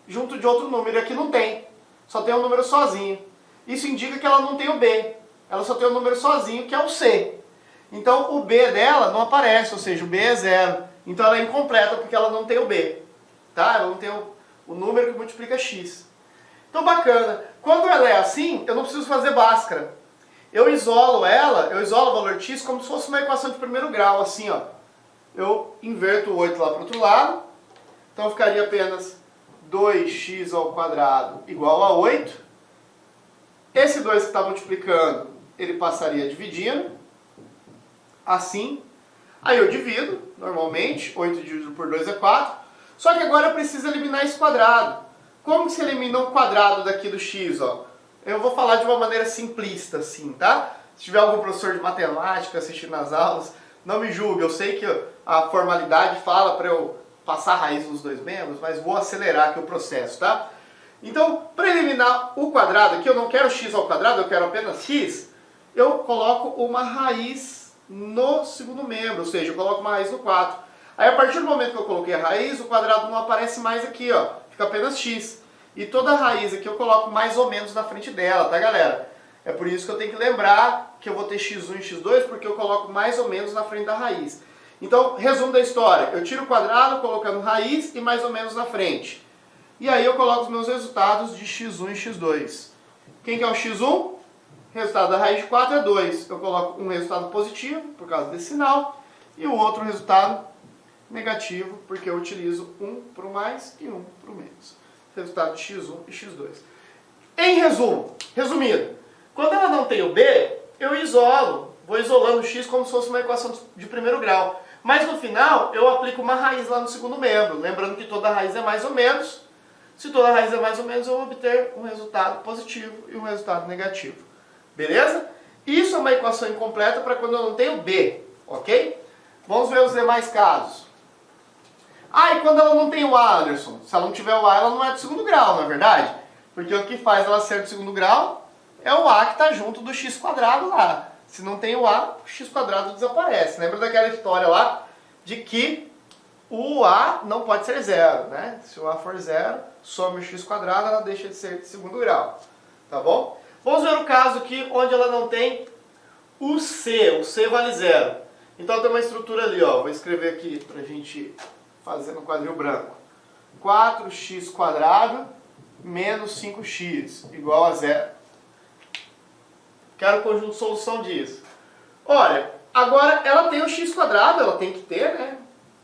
junto de outro número. Aqui não tem, só tem um número sozinho. Isso indica que ela não tem o b, ela só tem um número sozinho, que é o c. Então o b dela não aparece, ou seja, o b é zero. Então ela é incompleta porque ela não tem o b. Tá? Ela não tem o número que multiplica x. Então bacana, quando ela é assim, eu não preciso fazer Bhaskara. Eu isolo o valor x como se fosse uma equação de primeiro grau, assim ó. Eu inverto o 8 lá para o outro lado, então ficaria apenas 2x ao quadrado igual a 8. Esse 2 que está multiplicando, ele passaria dividindo, assim. Aí eu divido, normalmente, 8 dividido por 2 é 4. Só que agora eu preciso eliminar esse quadrado. Como que se elimina um quadrado daqui do x, ó? Eu vou falar de uma maneira simplista, assim, tá? Se tiver algum professor de matemática assistindo as aulas, não me julgue. Eu sei que a formalidade fala para eu passar a raiz nos dois membros, mas vou acelerar aqui o processo, tá? Então, para eliminar o quadrado aqui, eu não quero x ao quadrado, eu quero apenas x, eu coloco uma raiz no segundo membro, ou seja, eu coloco uma raiz no 4. Aí, a partir do momento que eu coloquei a raiz, o quadrado não aparece mais aqui, ó. Fica apenas x. E toda a raiz aqui eu coloco mais ou menos na frente dela, tá, galera? É por isso que eu tenho que lembrar que eu vou ter x1 e x2, porque eu coloco mais ou menos na frente da raiz. Então, resumo da história. Eu tiro o quadrado, colocando raiz e mais ou menos na frente. E aí eu coloco os meus resultados de x1 e x2. Quem que é o x1? Resultado da raiz de 4 é 2. Eu coloco um resultado positivo, por causa desse sinal, e o outro resultado negativo, porque eu utilizo 1 para o mais e 1 para o menos. Resultado de x1 e x2. Em resumo, resumido, quando ela não tem o b, eu isolo, vou isolando o x como se fosse uma equação de primeiro grau. Mas no final, eu aplico uma raiz lá no segundo membro, lembrando que toda raiz é mais ou menos. Se toda raiz é mais ou menos, eu vou obter um resultado positivo e um resultado negativo. Beleza? Isso é uma equação incompleta para quando eu não tenho b, ok? Vamos ver os demais casos. Ah, e quando ela não tem o a, Anderson? Se ela não tiver o a, ela não é do segundo grau, não é verdade? Porque o que faz ela ser do segundo grau é o a que está junto do x quadrado lá. Se não tem o A, o x quadrado desaparece. Lembra daquela história lá de que o A não pode ser zero, né? Se o A for zero, some o x quadrado, ela deixa de ser de segundo grau. Tá bom? Vamos ver o caso aqui onde ela não tem o C vale zero. Então tem uma estrutura ali, ó. Vou escrever aqui pra gente fazer no quadril branco. 4x quadrado menos 5x igual a zero. Quero o conjunto de solução disso. Olha, agora ela tem o x quadrado, ela tem que ter, né?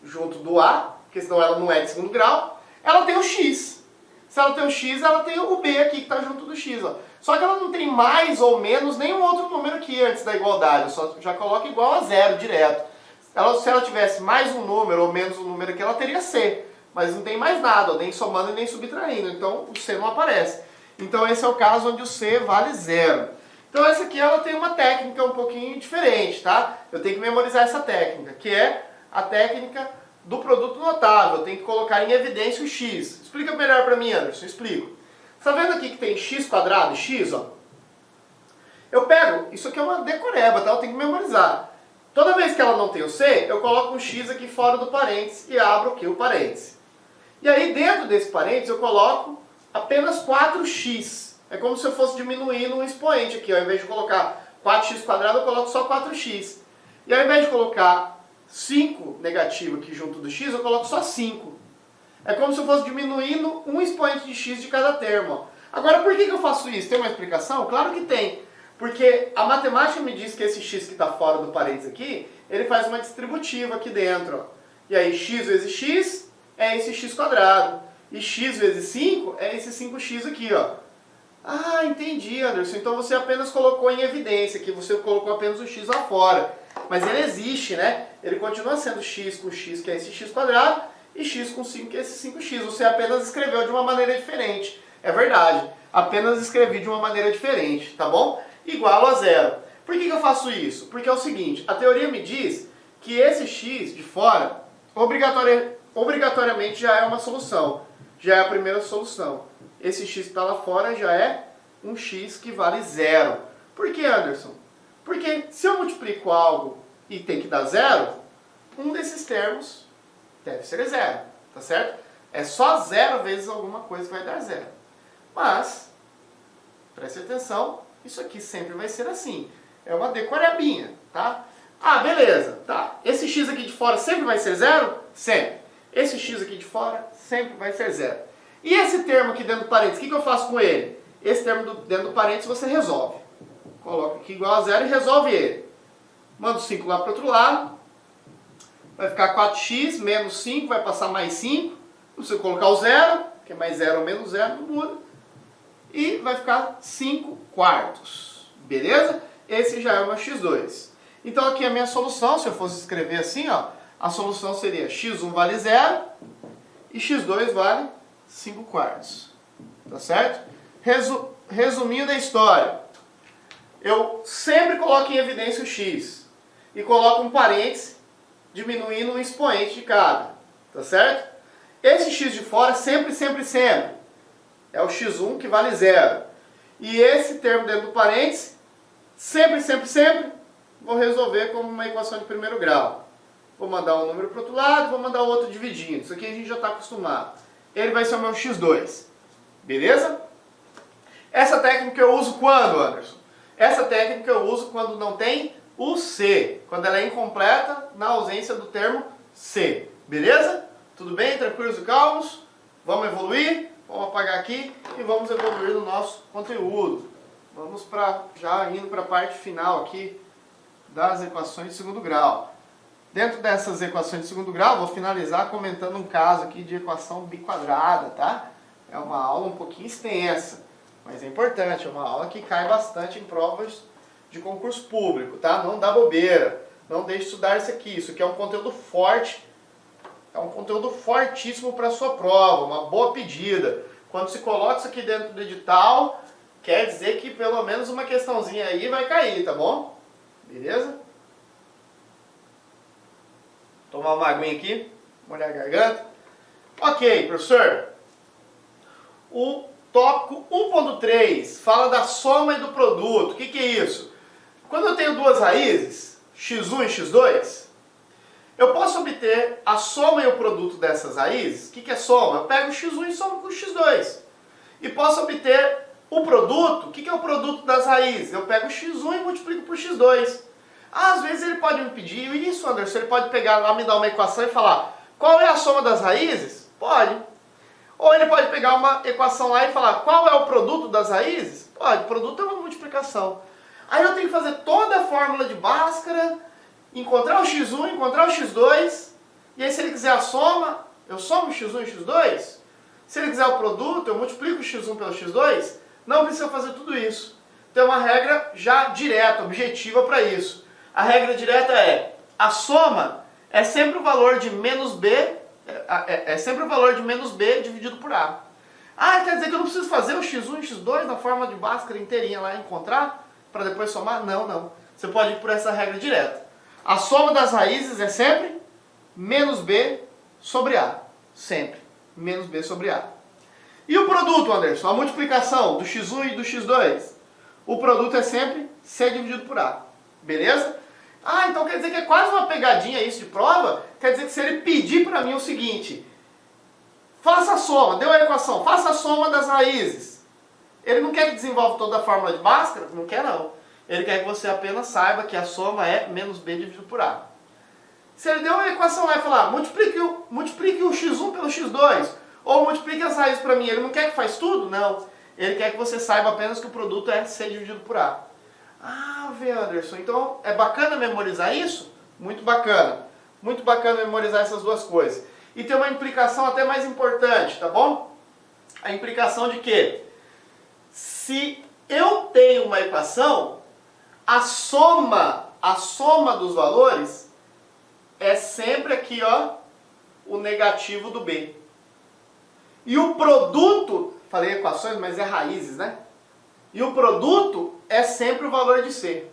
Junto do A, porque senão ela não é de segundo grau. Ela tem o x. Se ela tem o x, ela tem o b aqui que está junto do x. Ó. Só que ela não tem mais ou menos nenhum outro número aqui antes da igualdade. Eu só já coloco igual a zero direto. Se ela tivesse mais um número ou menos um número aqui, ela teria c. Mas não tem mais nada, ó, nem somando e nem subtraindo. Então o c não aparece. Então esse é o caso onde o c vale zero. Então essa aqui ela tem uma técnica um pouquinho diferente, tá? Eu tenho que memorizar essa técnica, que é a técnica do produto notável. Eu tenho que colocar em evidência o x. Explica melhor para mim, Anderson. Explico. Está vendo aqui que tem x quadrado e x, ó? Eu pego, isso aqui é uma decoreba, tá? Eu tenho que memorizar. Toda vez que ela não tem o c, eu coloco um x aqui fora do parênteses e abro aqui o parênteses. E aí dentro desse parênteses eu coloco apenas 4x. É como se eu fosse diminuir um expoente aqui. Ó. Ao invés de colocar 4x quadrado, eu coloco só 4x. E ao invés de colocar 5 negativo aqui junto do x, eu coloco só 5. É como se eu fosse diminuindo um expoente de x de cada termo. Ó. Agora, por que eu faço isso? Tem uma explicação? Claro que tem. Porque a matemática me diz que esse x que está fora do parênteses aqui, ele faz uma distributiva aqui dentro. Ó. E aí x vezes x é esse x quadrado. E x vezes 5 é esse 5x aqui, ó. Ah, entendi, Anderson. Então você apenas colocou em evidência, que você colocou apenas o x lá fora. Mas ele existe, né? Ele continua sendo x com x, que é esse x quadrado, e x com 5, que é esse 5x. Você apenas escreveu de uma maneira diferente. É verdade. Apenas escrevi de uma maneira diferente, tá bom? Igual a zero. Por que eu faço isso? Porque é o seguinte, a teoria me diz que esse x de fora, obrigatoriamente já é uma solução. Já é a primeira solução. Esse x que está lá fora já é um x que vale zero. Por que, Anderson? Porque se eu multiplico algo e tem que dar zero, um desses termos deve ser zero, tá certo? É só zero vezes alguma coisa que vai dar zero. Mas, preste atenção, isso aqui sempre vai ser assim. É uma decorebinha, tá? Ah, beleza, tá. Esse x aqui de fora sempre vai ser zero? Sempre. Esse x aqui de fora sempre vai ser zero. E esse termo aqui dentro do parênteses, o que eu faço com ele? Esse termo dentro do parênteses você resolve. Coloca aqui igual a zero e resolve ele. Manda o 5 lá para o outro lado. Vai ficar 4x menos 5, vai passar mais 5. Não precisa colocar o zero, porque mais 0 ou menos 0 não muda. E vai ficar 5 quartos. Beleza? Esse já é o meu x2. Então aqui a minha solução, se eu fosse escrever assim, ó, a solução seria x1 vale 0 e x2 vale 5 quartos. Tá certo? Resumindo a história. Eu sempre coloco em evidência o x. E coloco um parênteses diminuindo um expoente de cada. Tá certo? Esse x de fora sempre, sempre, sempre é o x1 que vale 0. E esse termo dentro do parênteses, sempre, sempre, sempre, vou resolver como uma equação de primeiro grau. Vou mandar um número para o outro lado, vou mandar o outro dividindo. Isso aqui a gente já está acostumado. Ele vai ser o meu x2. Beleza? Essa técnica eu uso quando, Anderson? Essa técnica eu uso quando não tem o C. Quando ela é incompleta, na ausência do termo C. Beleza? Tudo bem? Tranquilos e calmos? Vamos evoluir? Vamos apagar aqui e vamos evoluir no nosso conteúdo. Vamos já indo para a parte final aqui das equações de segundo grau. Dentro dessas equações de segundo grau, vou finalizar comentando um caso aqui de equação biquadrada, tá? É uma aula um pouquinho extensa, mas é importante, é uma aula que cai bastante em provas de concurso público, tá? Não dá bobeira, não deixe de estudar isso aqui é um conteúdo forte, é um conteúdo fortíssimo para a sua prova, uma boa pedida. Quando se coloca isso aqui dentro do edital, quer dizer que pelo menos uma questãozinha aí vai cair, tá bom? Beleza? Tomar uma aguinha aqui, molhar a garganta. Ok, professor. O tópico 1.3 fala da soma e do produto. O que é isso? Quando eu tenho duas raízes, x1 e x2, eu posso obter a soma e o produto dessas raízes. O que é soma? Eu pego o x1 e somo com o x2. E posso obter o produto. O que é o produto das raízes? Eu pego o x1 e multiplico por x2. Às vezes ele pode me pedir isso, Anderson. Ele pode pegar lá, me dar uma equação e falar qual é a soma das raízes? Pode. Ou ele pode pegar uma equação lá e falar qual é o produto das raízes? Pode. O produto é uma multiplicação. Aí eu tenho que fazer toda a fórmula de Bhaskara, encontrar o x1, encontrar o x2, e aí se ele quiser a soma, eu somo x1 e x2. Se ele quiser o produto, eu multiplico o x1 pelo x2. Não precisa fazer tudo isso. Tem uma regra já direta, objetiva para isso. A regra direta é, a soma é sempre o valor de menos b, é sempre o valor de menos b dividido por a. Ah, quer dizer que eu não preciso fazer o x1 e x2 na forma de Bhaskara inteirinha lá e encontrar? Para depois somar? Não, não. Você pode ir por essa regra direta. A soma das raízes é sempre menos b sobre a. Sempre. Menos b sobre a. E o produto, Anderson? A multiplicação do x1 e do x2. O produto é sempre c dividido por a. Beleza? Ah, então quer dizer que é quase uma pegadinha isso de prova? Quer dizer que se ele pedir para mim o seguinte, faça a soma, deu a equação, faça a soma das raízes. Ele não quer que desenvolva toda a fórmula de Bhaskara? Não quer não. Ele quer que você apenas saiba que a soma é menos b dividido por a. Se ele deu uma equação lá e falar, multiplique o x1 pelo x2, ou multiplique as raízes para mim, ele não quer que faz tudo? Não. Ele quer que você saiba apenas que o produto é c dividido por a. Ah, vê, Anderson, então é bacana memorizar isso? Muito bacana. Muito bacana memorizar essas duas coisas. E tem uma implicação até mais importante, tá bom? A implicação de que se eu tenho uma equação, a soma dos valores é sempre aqui, ó, o negativo do b. E o produto, falei equações, mas é raízes, né? E o produto é sempre o valor de c.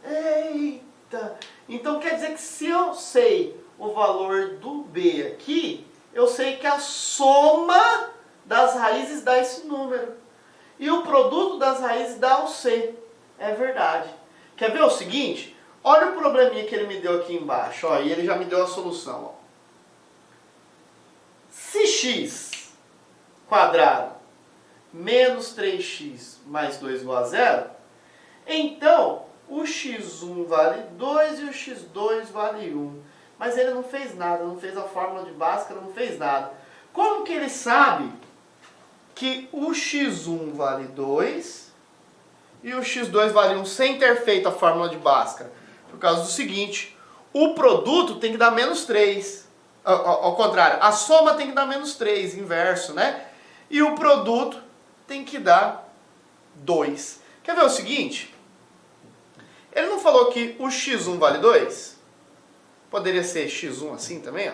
Eita! Então quer dizer que se eu sei o valor do b aqui, eu sei que a soma das raízes dá esse número. E o produto das raízes dá o c. É verdade. Quer ver o seguinte? Olha o probleminha que ele me deu aqui embaixo. Ó, e ele já me deu a solução. Ó. Se x quadrado menos 3x mais 2 igual a 0, então o x1 vale 2 e o x2 vale 1. Mas ele não fez nada, não fez a fórmula de Bhaskara, não fez nada. Como que ele sabe que o x1 vale 2 e o x2 vale 1 sem ter feito a fórmula de Bhaskara? Por causa do seguinte, o produto tem que dar menos 3. Ao contrário, a soma tem que dar menos 3, inverso, né? E o produto tem que dar 2. Quer ver o seguinte? Ele não falou que o x1 vale 2? Poderia ser x1 assim também, ó.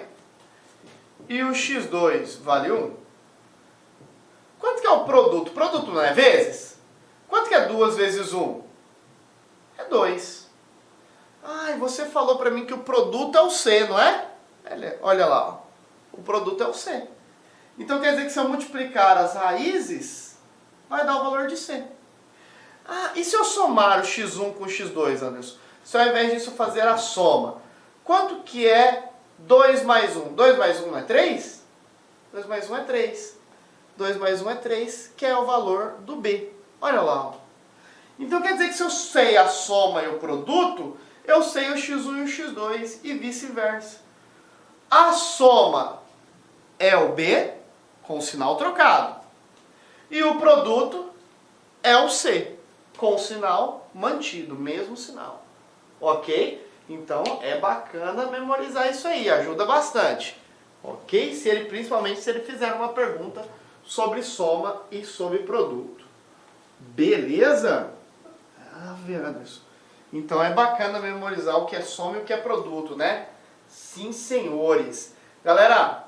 E o x2 vale 1? Quanto que é o produto? Produto não é vezes? Quanto que é 2 vezes 1? É 2. Ai, você falou para mim que o produto é o c, não é? Olha lá, ó. O produto é o c. Então quer dizer que se eu multiplicar as raízes, vai dar o valor de c. Ah, e se eu somar o x1 com o x2, Anderson? Se ao invés disso eu fazer a soma, quanto que é 2 mais 1? 2 mais 1 não é 3? 2 mais 1 é 3. 2 mais 1 é 3, que é o valor do b. Olha lá, ó. Então quer dizer que se eu sei a soma e o produto, eu sei o x1 e o x2 e vice-versa. A soma é o b, com o sinal trocado. E o produto é o c, com o sinal mantido, mesmo sinal. Ok? Então é bacana memorizar isso aí, ajuda bastante. Ok? Principalmente se ele fizer uma pergunta sobre soma e sobre produto. Beleza? Ah, Anderson. Então é bacana memorizar o que é soma e o que é produto, né? Sim, senhores. Galera,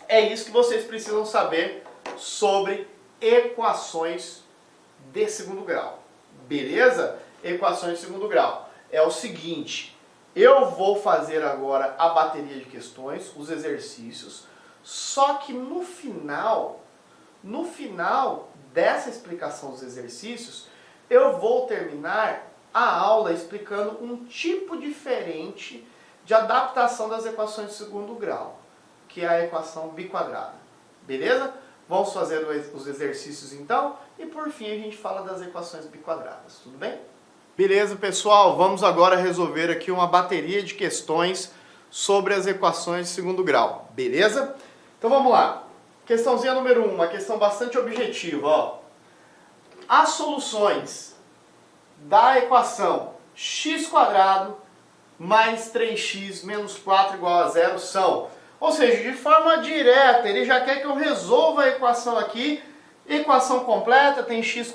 é isso que vocês precisam saber sobre equações de segundo grau. Beleza? Equações de segundo grau. É o seguinte, eu vou fazer agora a bateria de questões, os exercícios, só que no final dessa explicação dos exercícios, eu vou terminar a aula explicando um tipo diferente de adaptação das equações de segundo grau, que é a equação biquadrada. Beleza? Vamos fazer os exercícios então e por fim a gente fala das equações biquadradas, tudo bem? Beleza, pessoal, vamos agora resolver aqui uma bateria de questões sobre as equações de segundo grau, beleza? Então vamos lá. Questãozinha número 1, uma questão bastante objetiva, ó. As soluções da equação x² mais 3x menos 4 igual a 0 são... Ou seja, de forma direta, ele já quer que eu resolva a equação aqui. Equação completa, tem x²,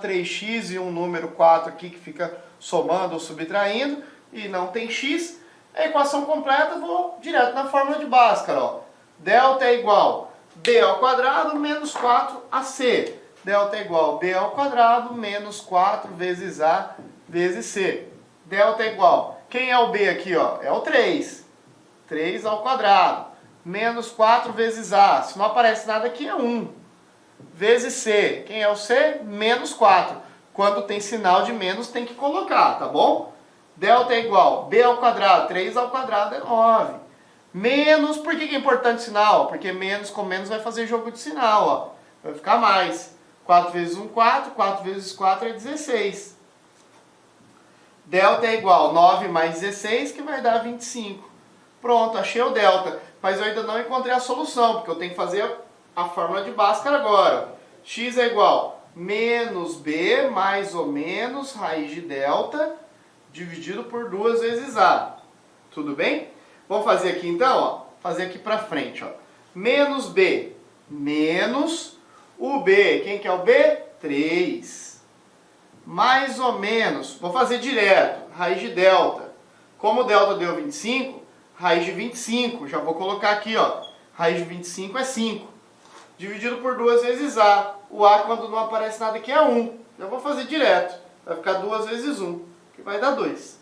3x e um número 4 aqui que fica somando ou subtraindo. E não tem x. A equação completa, vou direto na fórmula de Bhaskara, ó. Delta é igual b ao quadrado menos 4ac. Delta é igual b ao quadrado menos 4 vezes a vezes c. Delta é igual... Quem é o b aqui, ó? É o 3. 3 ao quadrado, menos 4 vezes A. Se não aparece nada aqui, é 1. Vezes C. Quem é o C? Menos 4. Quando tem sinal de menos, tem que colocar, tá bom? Delta é igual B ao quadrado. 3 ao quadrado é 9. Menos, por que é importante sinal? Porque menos com menos vai fazer jogo de sinal, ó. Vai ficar mais. 4 vezes 1, 4. 4 vezes 4 é 16. Delta é igual 9 mais 16, que vai dar 25. Pronto, achei o delta, mas eu ainda não encontrei a solução, porque eu tenho que fazer a fórmula de Bhaskara agora. X é igual menos b mais ou menos raiz de delta dividido por 2 vezes a. Tudo bem? Vamos fazer aqui então, ó, fazer aqui para frente, ó. Menos b menos o b, quem que é o b? 3. Mais ou menos, vou fazer direto, raiz de delta. Como o delta deu 25, raiz de 25, já vou colocar aqui, ó. Raiz de 25 é 5. Dividido por 2 vezes A. O A, quando não aparece nada aqui, é 1. Já vou fazer direto. Vai ficar 2 vezes 1, que vai dar 2.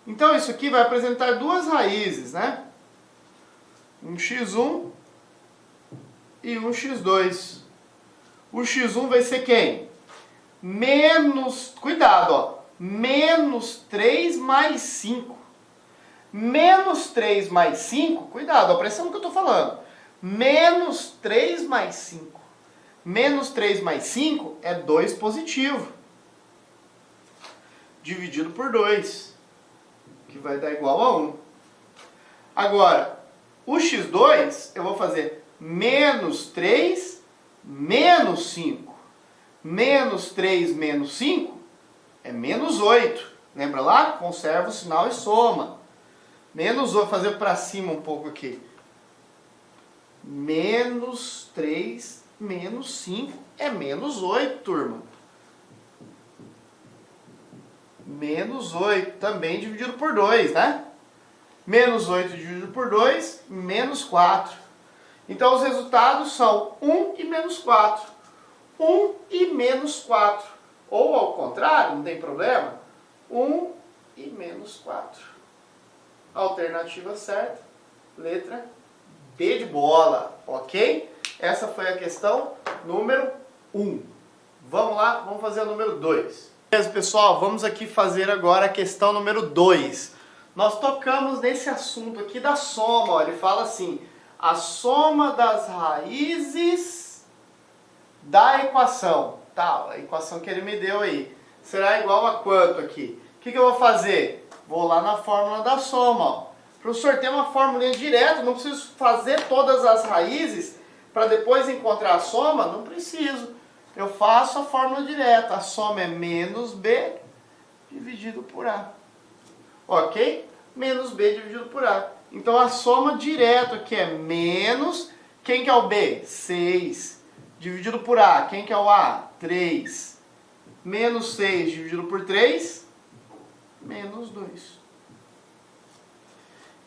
Então, isso aqui vai apresentar duas raízes, né? Um x1 e um x2. O x1 vai ser quem? Menos, cuidado, ó. Menos 3 mais 5. Menos 3 mais 5, cuidado, presta atenção no que eu estou falando. Menos 3 mais 5. Menos 3 mais 5 é 2 positivo. Dividido por 2, que vai dar igual a 1. Agora, o x2, eu vou fazer menos 3 menos 5. Menos 3 menos 5 é menos 8. Lembra lá? Conserva o sinal e soma. Menos 8, fazer para cima um pouco aqui. Menos 3 menos 5 é menos 8, turma. Menos 8, também dividido por 2, né? Menos 8 dividido por 2, menos 4. Então os resultados são 1 e menos 4. 1 e menos 4. Ou ao contrário, não tem problema. 1 e menos 4. Alternativa certa, letra B de bola, ok? Essa foi a questão número 1. Vamos lá, vamos fazer a número 2. Beleza, pessoal, vamos aqui fazer agora a questão número 2. Nós tocamos nesse assunto aqui da soma, ó, ele fala assim, a soma das raízes da equação, tá, a equação que ele me deu aí, será igual a quanto aqui? O que eu vou fazer? Vou lá na fórmula da soma, ó. O professor tem uma fórmula direta, não preciso fazer todas as raízes para depois encontrar a soma, não preciso. Eu faço a fórmula direta, a soma é menos b dividido por a. Ok? Menos b dividido por a. Então a soma direto aqui é menos, quem que é o b? 6. Dividido por a, quem que é o a? 3. Menos 6 dividido por 3, menos 2.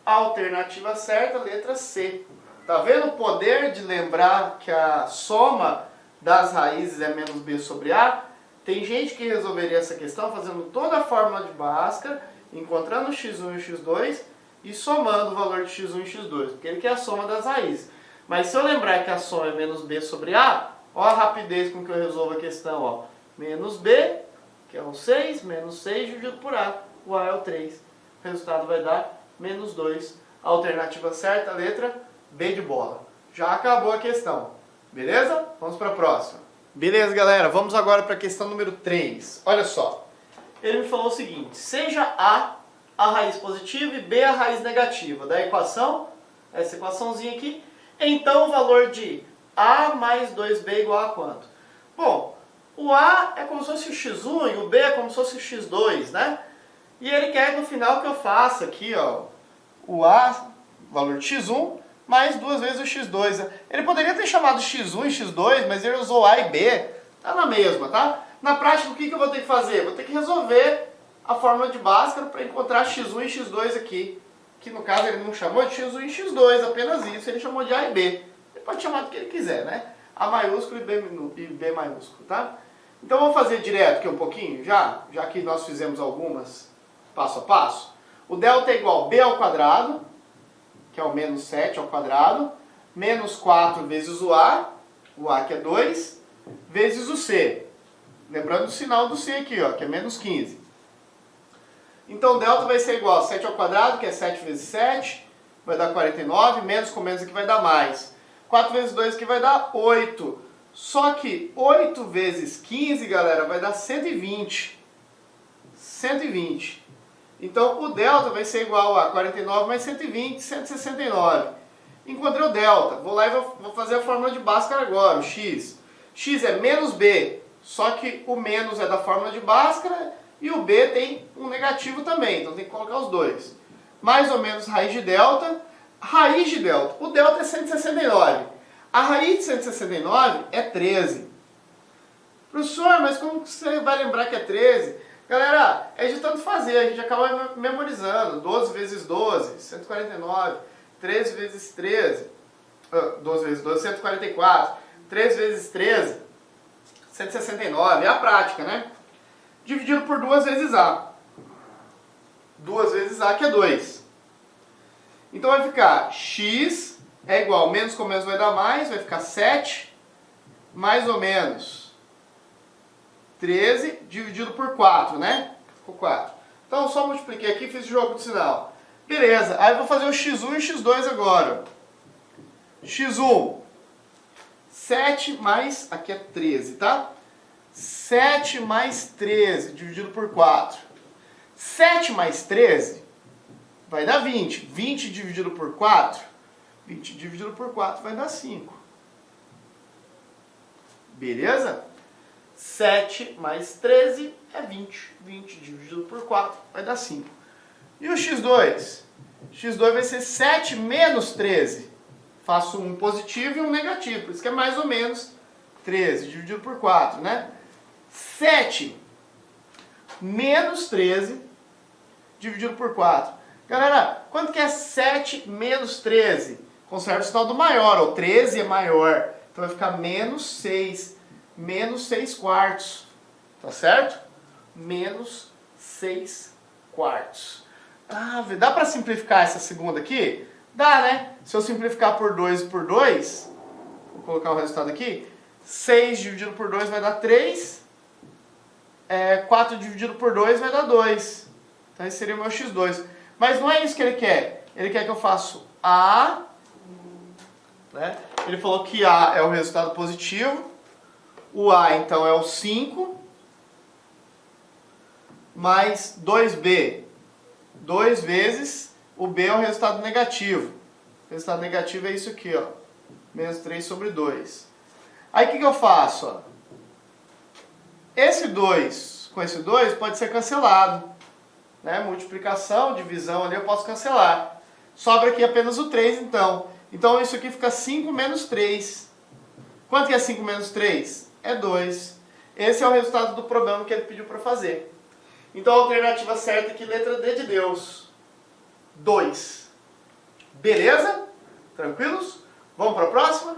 Alternativa certa, letra C. Tá vendo o poder de lembrar que a soma das raízes é menos b sobre a? Tem gente que resolveria essa questão fazendo toda a fórmula de Bhaskara, encontrando o x1 e o x2 e somando o valor de x1 e x2, porque ele quer a soma das raízes. Mas se eu lembrar que a soma é menos b sobre a, ó a rapidez com que eu resolvo a questão, ó. Menos b que é o 6, menos 6 dividido por A. O A é o 3. O resultado vai dar menos 2. A alternativa certa, a letra B de bola. Já acabou a questão. Beleza? Vamos para a próxima. Beleza, galera. Vamos agora para a questão número 3. Olha só. Ele me falou o seguinte. Seja A raiz positiva e B a raiz negativa da equação, essa equaçãozinha aqui, então o valor de A mais 2B igual a quanto? Bom, o A é como se fosse o x1 e o B é como se fosse o x2, né? E ele quer no final que eu faça aqui, ó, o A, valor de x1, mais 2 vezes o x2. Ele poderia ter chamado x1 e x2, mas ele usou A e B, tá na mesma, tá? Na prática, o que eu vou ter que fazer? Vou ter que resolver a fórmula de Bhaskara para encontrar x1 e x2 aqui. Que no caso ele não chamou de x1 e x2, apenas isso, ele chamou de A e B. Ele pode chamar do que ele quiser, né? A maiúsculo e B maiúsculo, tá? Então vamos fazer direto aqui um pouquinho, já que nós fizemos algumas passo a passo. O delta é igual a B ao quadrado, que é o menos 7 ao quadrado, menos 4 vezes o A que é 2, vezes o C. Lembrando o sinal do C aqui, ó, que é menos 15. Então, delta vai ser igual a 7 ao quadrado, que é 7 vezes 7, vai dar 49, menos com menos aqui vai dar mais. 4 vezes 2 aqui vai dar 8. Só que 8 vezes 15, galera, vai dar 120. 120. Então, o delta vai ser igual a 49 mais 120, 169. Encontrei o delta. Vou lá e vou fazer a fórmula de Bhaskara agora, o x. X é menos B, só que o menos é da fórmula de Bhaskara e o B tem um negativo também, então tem que colocar os dois. Mais ou menos raiz de delta. Raiz de delta. O delta é 169. A raiz de 169 é 13. Professor, mas como você vai lembrar que é 13? Galera, é de tanto fazer, a gente acaba memorizando. 12 vezes 12, 149. 13 vezes 13, 12 vezes 12, 144. 3 vezes 13, 169. É a prática, né? Dividido por 2 vezes A. 2 vezes A, que é 2. Então vai ficar x é igual, menos com menos vai dar mais, vai ficar 7, mais ou menos 13, dividido por 4, né? Ficou 4. Então eu só multipliquei aqui e fiz o jogo de sinal. Beleza, aí eu vou fazer o x1 e o x2 agora. x1, 7 mais, aqui é 13, tá? 7 mais 13 dividido por 4. 7 mais 13 vai dar 20. 20 dividido por 4, 20 dividido por 4 vai dar 5. Beleza? 7 mais 13 é 20. 20 dividido por 4 vai dar 5. E o x2? x2 vai ser 7 menos 13. Faço um positivo e um negativo, por isso que é mais ou menos 13 dividido por 4, né? 7 menos 13 dividido por 4. Galera, quanto que é 7 menos 13? Conserva o sinal do maior, o 13 é maior. Então vai ficar menos 6. Menos 6 quartos. Tá certo? Menos 6 quartos. Ah, dá para simplificar essa segunda aqui? Dá, né? Se eu simplificar por 2 e por 2, vou colocar o resultado aqui. 6 dividido por 2 vai dar 3. 4 dividido por 2 vai dar 2. Então esse seria o meu x2. Mas não é isso que ele quer. Ele quer que eu faça A, né? Ele falou que A é o resultado positivo. O A, então, é o 5. Mais 2B. 2 vezes o B é o resultado negativo. O resultado negativo é isso aqui, ó. Menos 3 sobre 2. Aí o que eu faço? Ó? Esse 2 com esse 2 pode ser cancelado. Né? Multiplicação, divisão ali eu posso cancelar. Sobra aqui apenas o 3 então. Então isso aqui fica 5 menos 3. Quanto que é 5 menos 3? É 2. Esse é o resultado do problema que ele pediu para fazer. Então a alternativa certa aqui, letra D de Deus. 2. Beleza? Tranquilos? Vamos para a próxima?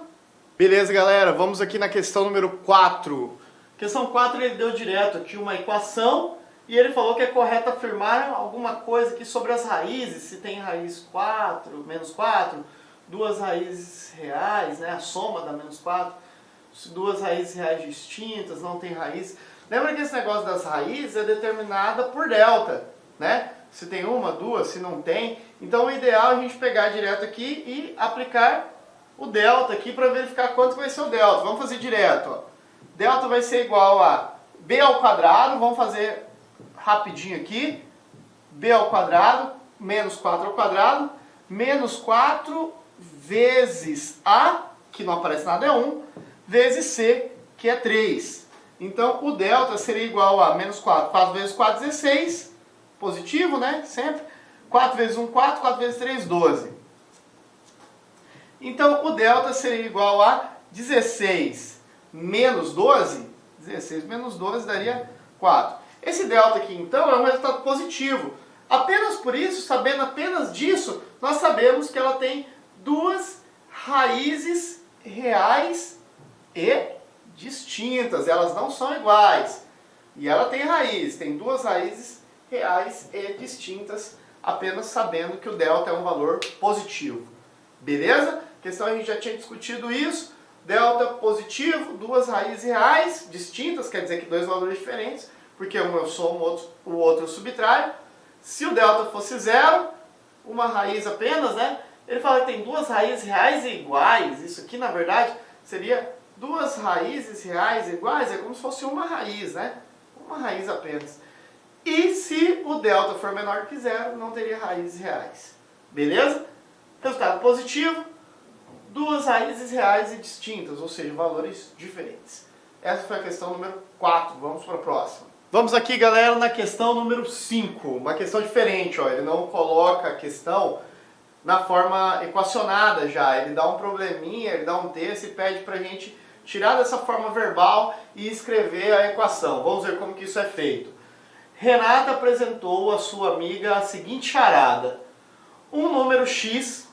Beleza, galera. Vamos aqui na questão número 4. Questão 4 ele deu direto aqui uma equação e ele falou que é correto afirmar alguma coisa aqui sobre as raízes, se tem raiz 4, menos 4, duas raízes reais, né, a soma da menos 4, se duas raízes reais distintas, não tem raiz. Lembra que esse negócio das raízes é determinada por delta, né? Se tem uma, duas, se não tem. Então o ideal é a gente pegar direto aqui e aplicar o delta aqui para verificar quanto vai ser o delta. Vamos fazer direto, ó. Delta vai ser igual a b ao quadrado, vamos fazer rapidinho aqui. B ao quadrado menos 4 ao quadrado, menos 4 vezes A, que não aparece nada, é 1, vezes C, que é 3. Então, o delta seria igual a menos 4. 4 vezes 4, 16. Positivo, né? Sempre. 4 vezes 1, 4. 4 vezes 3, 12. Então, o delta seria igual a 16 menos 12. 16 menos 12 daria 4. Esse delta aqui, então, é um resultado positivo. Apenas por isso, sabendo apenas disso, nós sabemos que ela tem duas raízes reais e distintas. Elas não são iguais. E ela tem raiz, tem duas raízes reais e distintas, apenas sabendo que o delta é um valor positivo. Beleza? A questão a gente já tinha discutido isso. Delta positivo, duas raízes reais distintas, quer dizer que dois valores diferentes, porque um eu somo, o outro eu subtraio. Se o delta fosse zero, uma raiz apenas, né? Ele fala que tem duas raízes reais e iguais. Isso aqui, na verdade, seria duas raízes reais iguais. É como se fosse uma raiz, né? Uma raiz apenas. E se o delta for menor que zero, não teria raízes reais. Beleza? Resultado positivo, duas raízes reais e distintas, ou seja, valores diferentes. Essa foi a questão número 4. Vamos para a próxima. Vamos aqui, galera, na questão número 5. Uma questão diferente, ó. Ele não coloca a questão na forma equacionada já. Ele dá um probleminha, ele dá um texto e pede pra gente tirar dessa forma verbal e escrever a equação. Vamos ver como que isso é feito. Renata apresentou à sua amiga a seguinte charada. Um número x,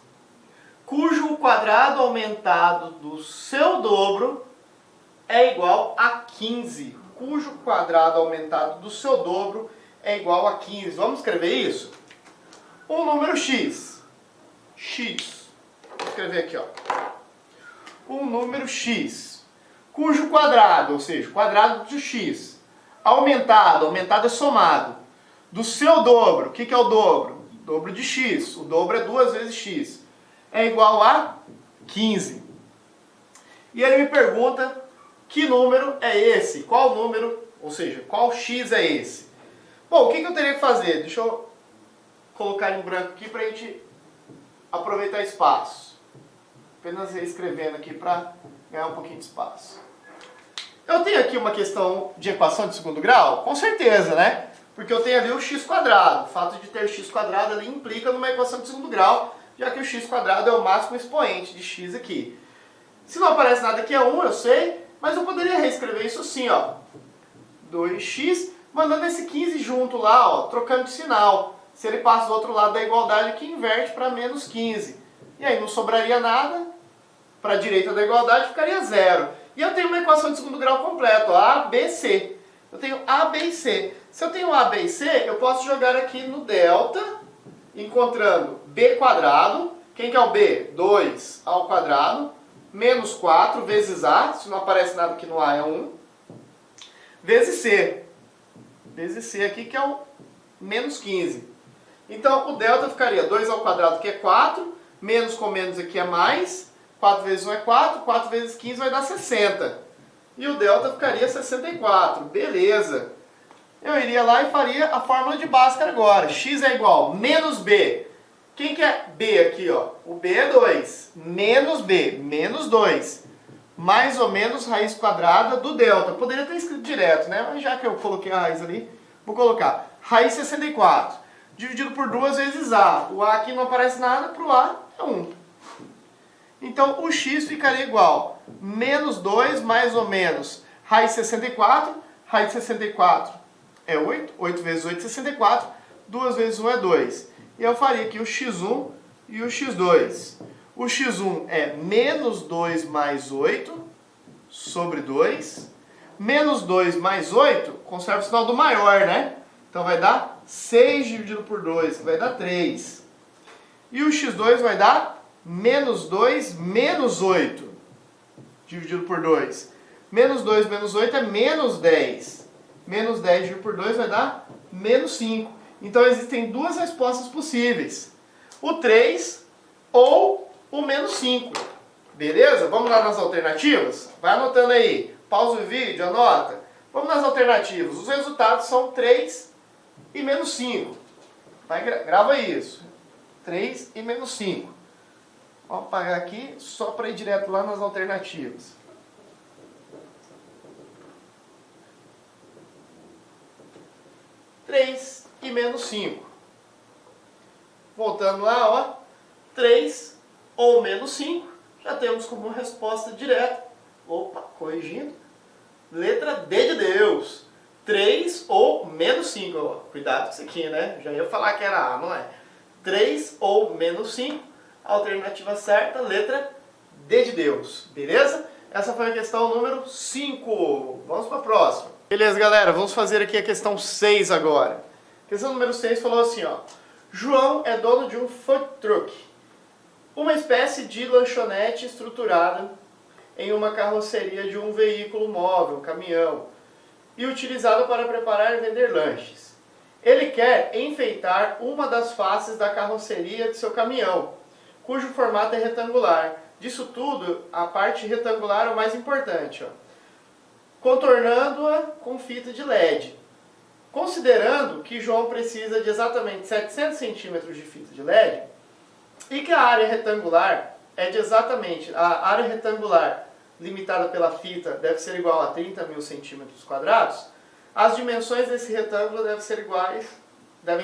cujo quadrado aumentado do seu dobro é igual a 15. Cujo quadrado aumentado do seu dobro é igual a 15. Vamos escrever isso? Um número x. X. Vou escrever aqui, ó. Um número x. Cujo quadrado, ou seja, quadrado de x. Aumentado. Aumentado é somado. Do seu dobro. O que é o dobro? Dobro de x. O dobro é 2 vezes x. É igual a 15. E ele me pergunta... que número é esse? Qual número, ou seja, qual x é esse? Bom, o que eu teria que fazer? Deixa eu colocar em branco aqui para a gente aproveitar espaço. Apenas escrevendo aqui para ganhar um pouquinho de espaço. Eu tenho aqui uma questão de equação de segundo grau? Com certeza, né? Porque eu tenho ali o x quadrado. O fato de ter x quadrado ali implica numa equação de segundo grau, já que o x quadrado é o máximo expoente de x aqui. Se não aparece nada aqui é 1, eu sei. Mas eu poderia reescrever isso assim, ó. 2x, mandando esse 15 junto lá, ó, trocando de sinal. Se ele passa do outro lado da igualdade, que inverte para menos 15. E aí não sobraria nada. Para a direita da igualdade ficaria 0. E eu tenho uma equação de segundo grau completo, A, B, C. Eu tenho A, B e C. Se eu tenho A, B e C, eu posso jogar aqui no delta, encontrando B quadrado. Quem que é o B? 2 ao quadrado. Menos 4 vezes A, se não aparece nada aqui no A é 1, vezes C. Vezes C aqui que é o menos 15. Então o delta ficaria 2 ao quadrado que é 4, menos com menos aqui é mais, 4 vezes 1 é 4, 4 vezes 15 vai dar 60. E o delta ficaria 64, beleza. Eu iria lá e faria a fórmula de Bhaskara agora. X é igual a menos B. Quem que é B aqui, ó? O B é 2. Menos B, menos 2. Mais ou menos raiz quadrada do delta. Eu poderia ter escrito direto, né? Mas já que eu coloquei a raiz ali, vou colocar. Raiz 64. Dividido por 2 vezes A. O A aqui não aparece nada, para o A é 1. Então o X ficaria igual. Menos 2 mais ou menos raiz 64. Raiz 64 é 8. 8 vezes 8 é 64. 2 vezes 1 é 2. E eu faria aqui o x1 e o x2. O x1 é menos 2 mais 8 sobre 2. Menos 2 mais 8, conserva o sinal do maior, né? Então vai dar 6 dividido por 2, que vai dar 3. E o x2 vai dar menos 2 menos 8 dividido por 2. Menos 2 menos 8 é menos 10. Menos 10 dividido por 2 vai dar menos 5. Então existem duas respostas possíveis. O 3 ou o menos 5. Beleza? Vamos lá nas alternativas? Vai anotando aí. Pausa o vídeo, anota. Vamos nas alternativas. Os resultados são 3 e menos 5. Grava isso. 3 e menos 5. Vamos apagar aqui só para ir direto lá nas alternativas. Três e menos 5. Voltando lá, ó. 3 ou menos 5. Já temos como resposta direta. Opa, corrigindo. Letra D de Deus. 3 ou menos 5. Ó, cuidado com isso aqui, né? Já ia falar que era A, não é? 3 ou menos 5. Alternativa certa, letra D de Deus. Beleza? Essa foi a questão número 5. Vamos para a próxima. Beleza, galera. Vamos fazer aqui a questão 6 agora. Questão número 6 falou assim, ó. João é dono de um food truck, uma espécie de lanchonete estruturada em uma carroceria de um veículo móvel, um caminhão, e utilizado para preparar e vender lanches. Ele quer enfeitar uma das faces da carroceria de seu caminhão, cujo formato é retangular. Disso tudo, a parte retangular é o mais importante, ó, contornando-a com fita de LED. Considerando que João precisa de exatamente 700 centímetros de fita de LED e que a área retangular é de exatamente, a área retangular limitada pela fita deve ser igual a 30 mil centímetros quadrados, as dimensões desse retângulo devem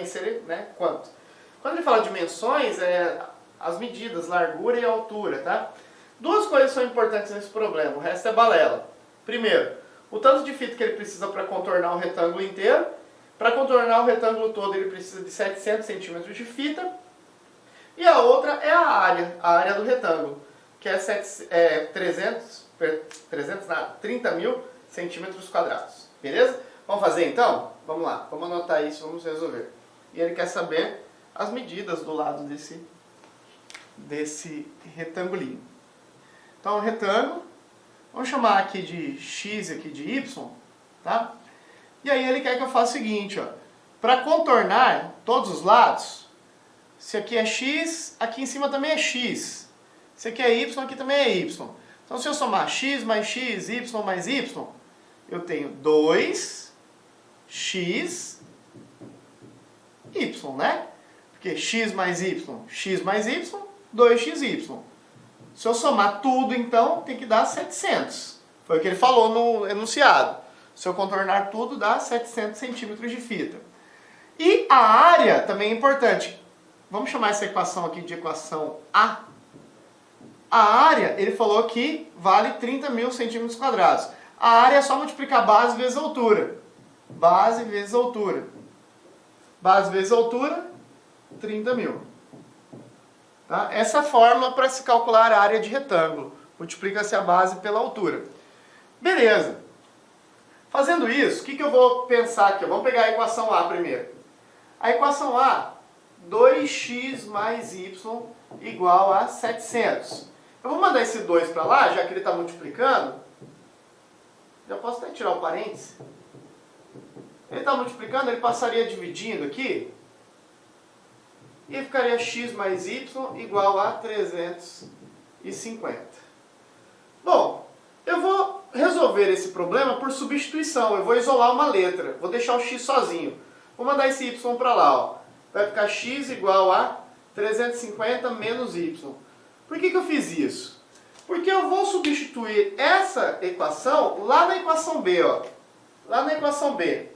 ser, né, quanto? Quando ele fala dimensões, é as medidas, largura e altura, tá? Duas coisas são importantes nesse problema, o resto é balela. Primeiro, o tanto de fita que ele precisa para contornar o retângulo inteiro. Para contornar o retângulo todo ele precisa de 700 centímetros de fita. E a outra é a área do retângulo, que é 30 mil centímetros quadrados. Beleza? Vamos fazer então? Vamos lá, vamos anotar isso, vamos resolver. E ele quer saber as medidas do lado desse retangulinho. Então, o retângulo, vamos chamar aqui de x e aqui de y, tá? E aí ele quer que eu faça o seguinte, ó. Para contornar todos os lados, se aqui é x, aqui em cima também é x. Se aqui é y, aqui também é y. Então, se eu somar x mais x, y mais y, eu tenho 2x, y, né? Porque x mais y, 2xy. Se eu somar tudo, então, tem que dar 700. Foi o que ele falou no enunciado. Se eu contornar tudo, dá 700 centímetros de fita. E a área também é importante. Vamos chamar essa equação aqui de equação A. A área, ele falou que vale 30 mil centímetros quadrados. A área é só multiplicar base vezes altura. Base vezes altura. Base vezes altura, 30 mil. Tá? Essa é a fórmula para se calcular a área de retângulo. Multiplica-se a base pela altura. Beleza. Fazendo isso, o que eu vou pensar aqui? Vamos pegar a equação A primeiro. A equação A, 2x mais y igual a 700. Eu vou mandar esse 2 para lá, já que ele está multiplicando. Já posso até tirar o parênteses. Ele está multiplicando, ele passaria dividindo aqui. E ficaria x mais y igual a 350. Bom, eu vou resolver esse problema por substituição. Eu vou isolar uma letra. Vou deixar o x sozinho. Vou mandar esse y para lá. Ó. Vai ficar x igual a 350 menos y. Por que eu fiz isso? Porque eu vou substituir essa equação lá na equação B. Ó. Lá na equação B.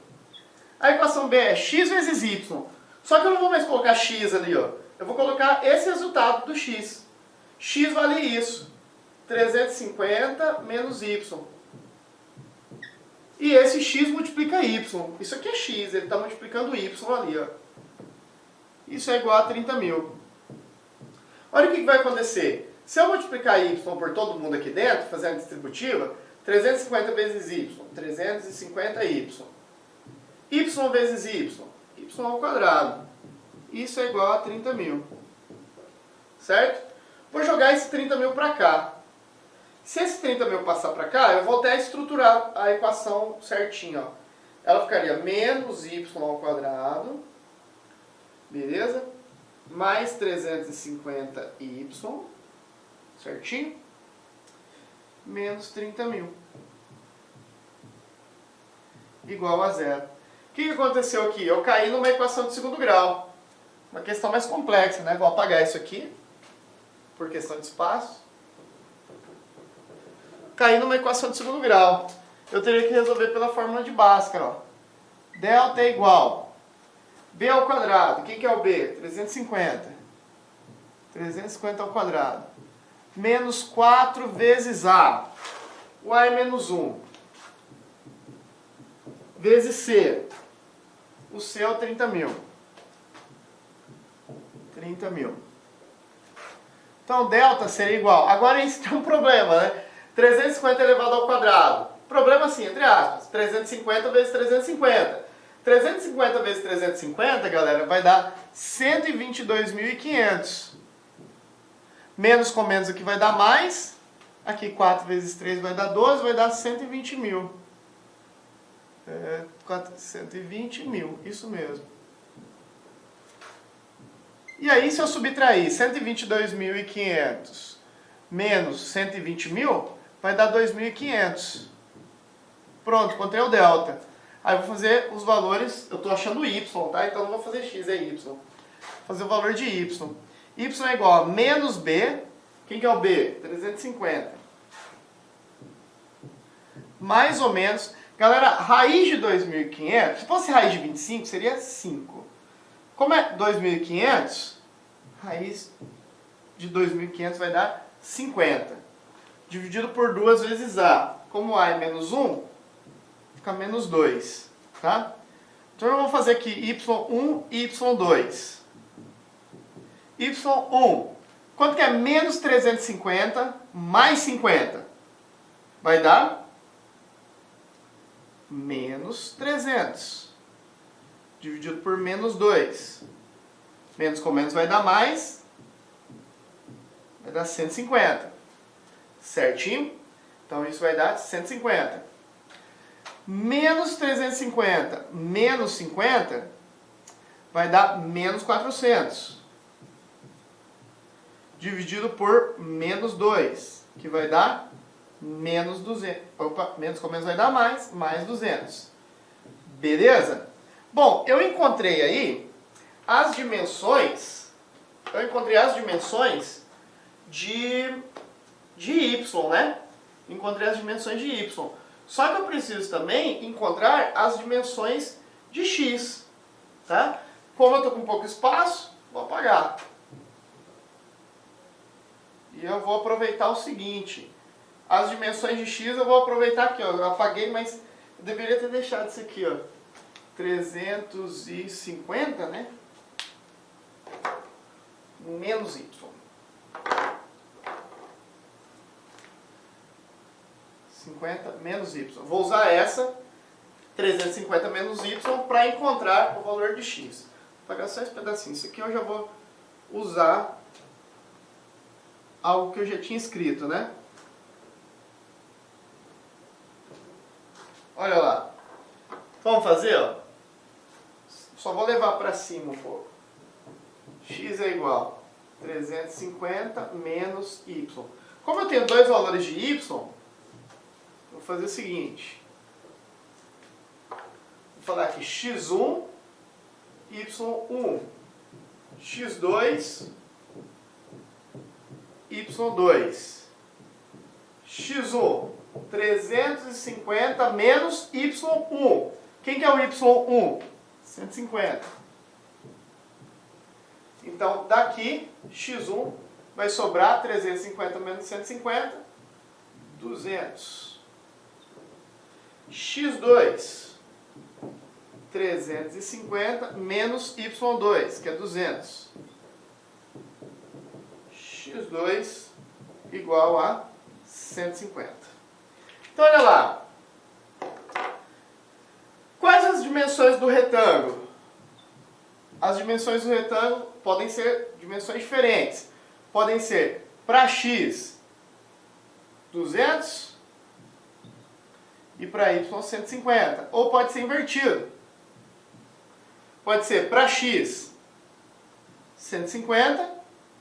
A equação B é x vezes y. Só que eu não vou mais colocar x ali. Ó. Eu vou colocar esse resultado do x. X vale isso. 350 menos y. E esse x multiplica y. Isso aqui é x, ele está multiplicando y ali. Ó. Isso é igual a 30 mil. Olha o que vai acontecer. Se eu multiplicar y por todo mundo aqui dentro, fazer a distributiva, 350 vezes y, 350y. Y vezes y ao quadrado. Isso é igual a 30 mil. Certo? Vou jogar esse 30 mil para cá. Se esse 30 mil passar para cá, eu vou até estruturar a equação certinho. Ó. ela ficaria menos y ao quadrado, beleza? Mais 350y, certinho? Menos 30.000. Igual a zero. O que aconteceu aqui? Eu caí numa equação de segundo grau. Uma questão mais complexa, né? Vou apagar isso aqui, por questão de espaço. Caí numa equação de segundo grau. Eu teria que resolver pela fórmula de Bhaskara, ó. Delta é igual b ao quadrado. O que é o b? 350. 350 ao quadrado. Menos 4 vezes a. O a é menos 1. Vezes c. O c é o 30.000. 30.000. Então, delta seria igual. Agora isso tem um problema, né? 350 elevado ao quadrado. Problema assim, entre aspas. 350 vezes 350. 350 vezes 350, galera, vai dar 122.500. Menos com menos aqui vai dar mais. Aqui 4 vezes 3 vai dar 12, vai dar 120.000. 120.000, isso mesmo. E aí, se eu subtrair 122.500 menos 120.000, vai dar 2.500. Pronto, encontrei o delta. Aí eu vou fazer os valores, eu estou achando y, tá? Então não vou fazer x, é y. Vou fazer o valor de y. Y é igual a menos b, quem que é o b? 350. Mais ou menos, galera, raiz de 2.500, se fosse raiz de 25, seria 5. Como é 2.500, raiz de 2.500 vai dar 50. Dividido por 2 vezes a. Como a é menos 1, fica menos 2. Tá? Então eu vou fazer aqui y1 e y2. y1, quanto que é menos 350 mais 50? Vai dar menos 300. Dividido por menos 2. Menos com menos vai dar mais. Vai dar 150. Certinho? Então isso vai dar 150. Menos 350 menos 50 vai dar menos 400. Dividido por menos 2, que vai dar menos 200. Opa, menos com menos vai dar mais 200. Beleza? Bom, eu encontrei aí as dimensões, de y, né? Encontrei as dimensões de y. Só que eu preciso também encontrar as dimensões de x, tá? Como eu estou com pouco espaço, vou apagar. E eu vou aproveitar o seguinte, as dimensões de x eu vou aproveitar aqui, ó. Eu apaguei, mas eu deveria ter deixado isso aqui, ó. 350, né? Menos y. 50 menos y. Vou usar essa, 350 menos y, para encontrar o valor de x. Vou pegar só esse pedacinho. Isso aqui eu já vou usar algo que eu já tinha escrito, né? Olha lá. Vamos fazer, ó. Só vou levar para cima um pouco. X é igual a 350 menos y. Como eu tenho dois valores de y, vou fazer o seguinte. Vou falar aqui x1, y1, x2, y2. x1, 350 menos y1. Quem que é o y1? 150. Então, daqui, x1 vai sobrar 350 menos 150, 200. x2, 350 menos y2, que é 200. x2 igual a 150. Então, olha lá. Quais as dimensões do retângulo? As dimensões do retângulo podem ser dimensões diferentes. Podem ser, para x, 200, e para y 150. Ou pode ser invertido. Pode ser para x 150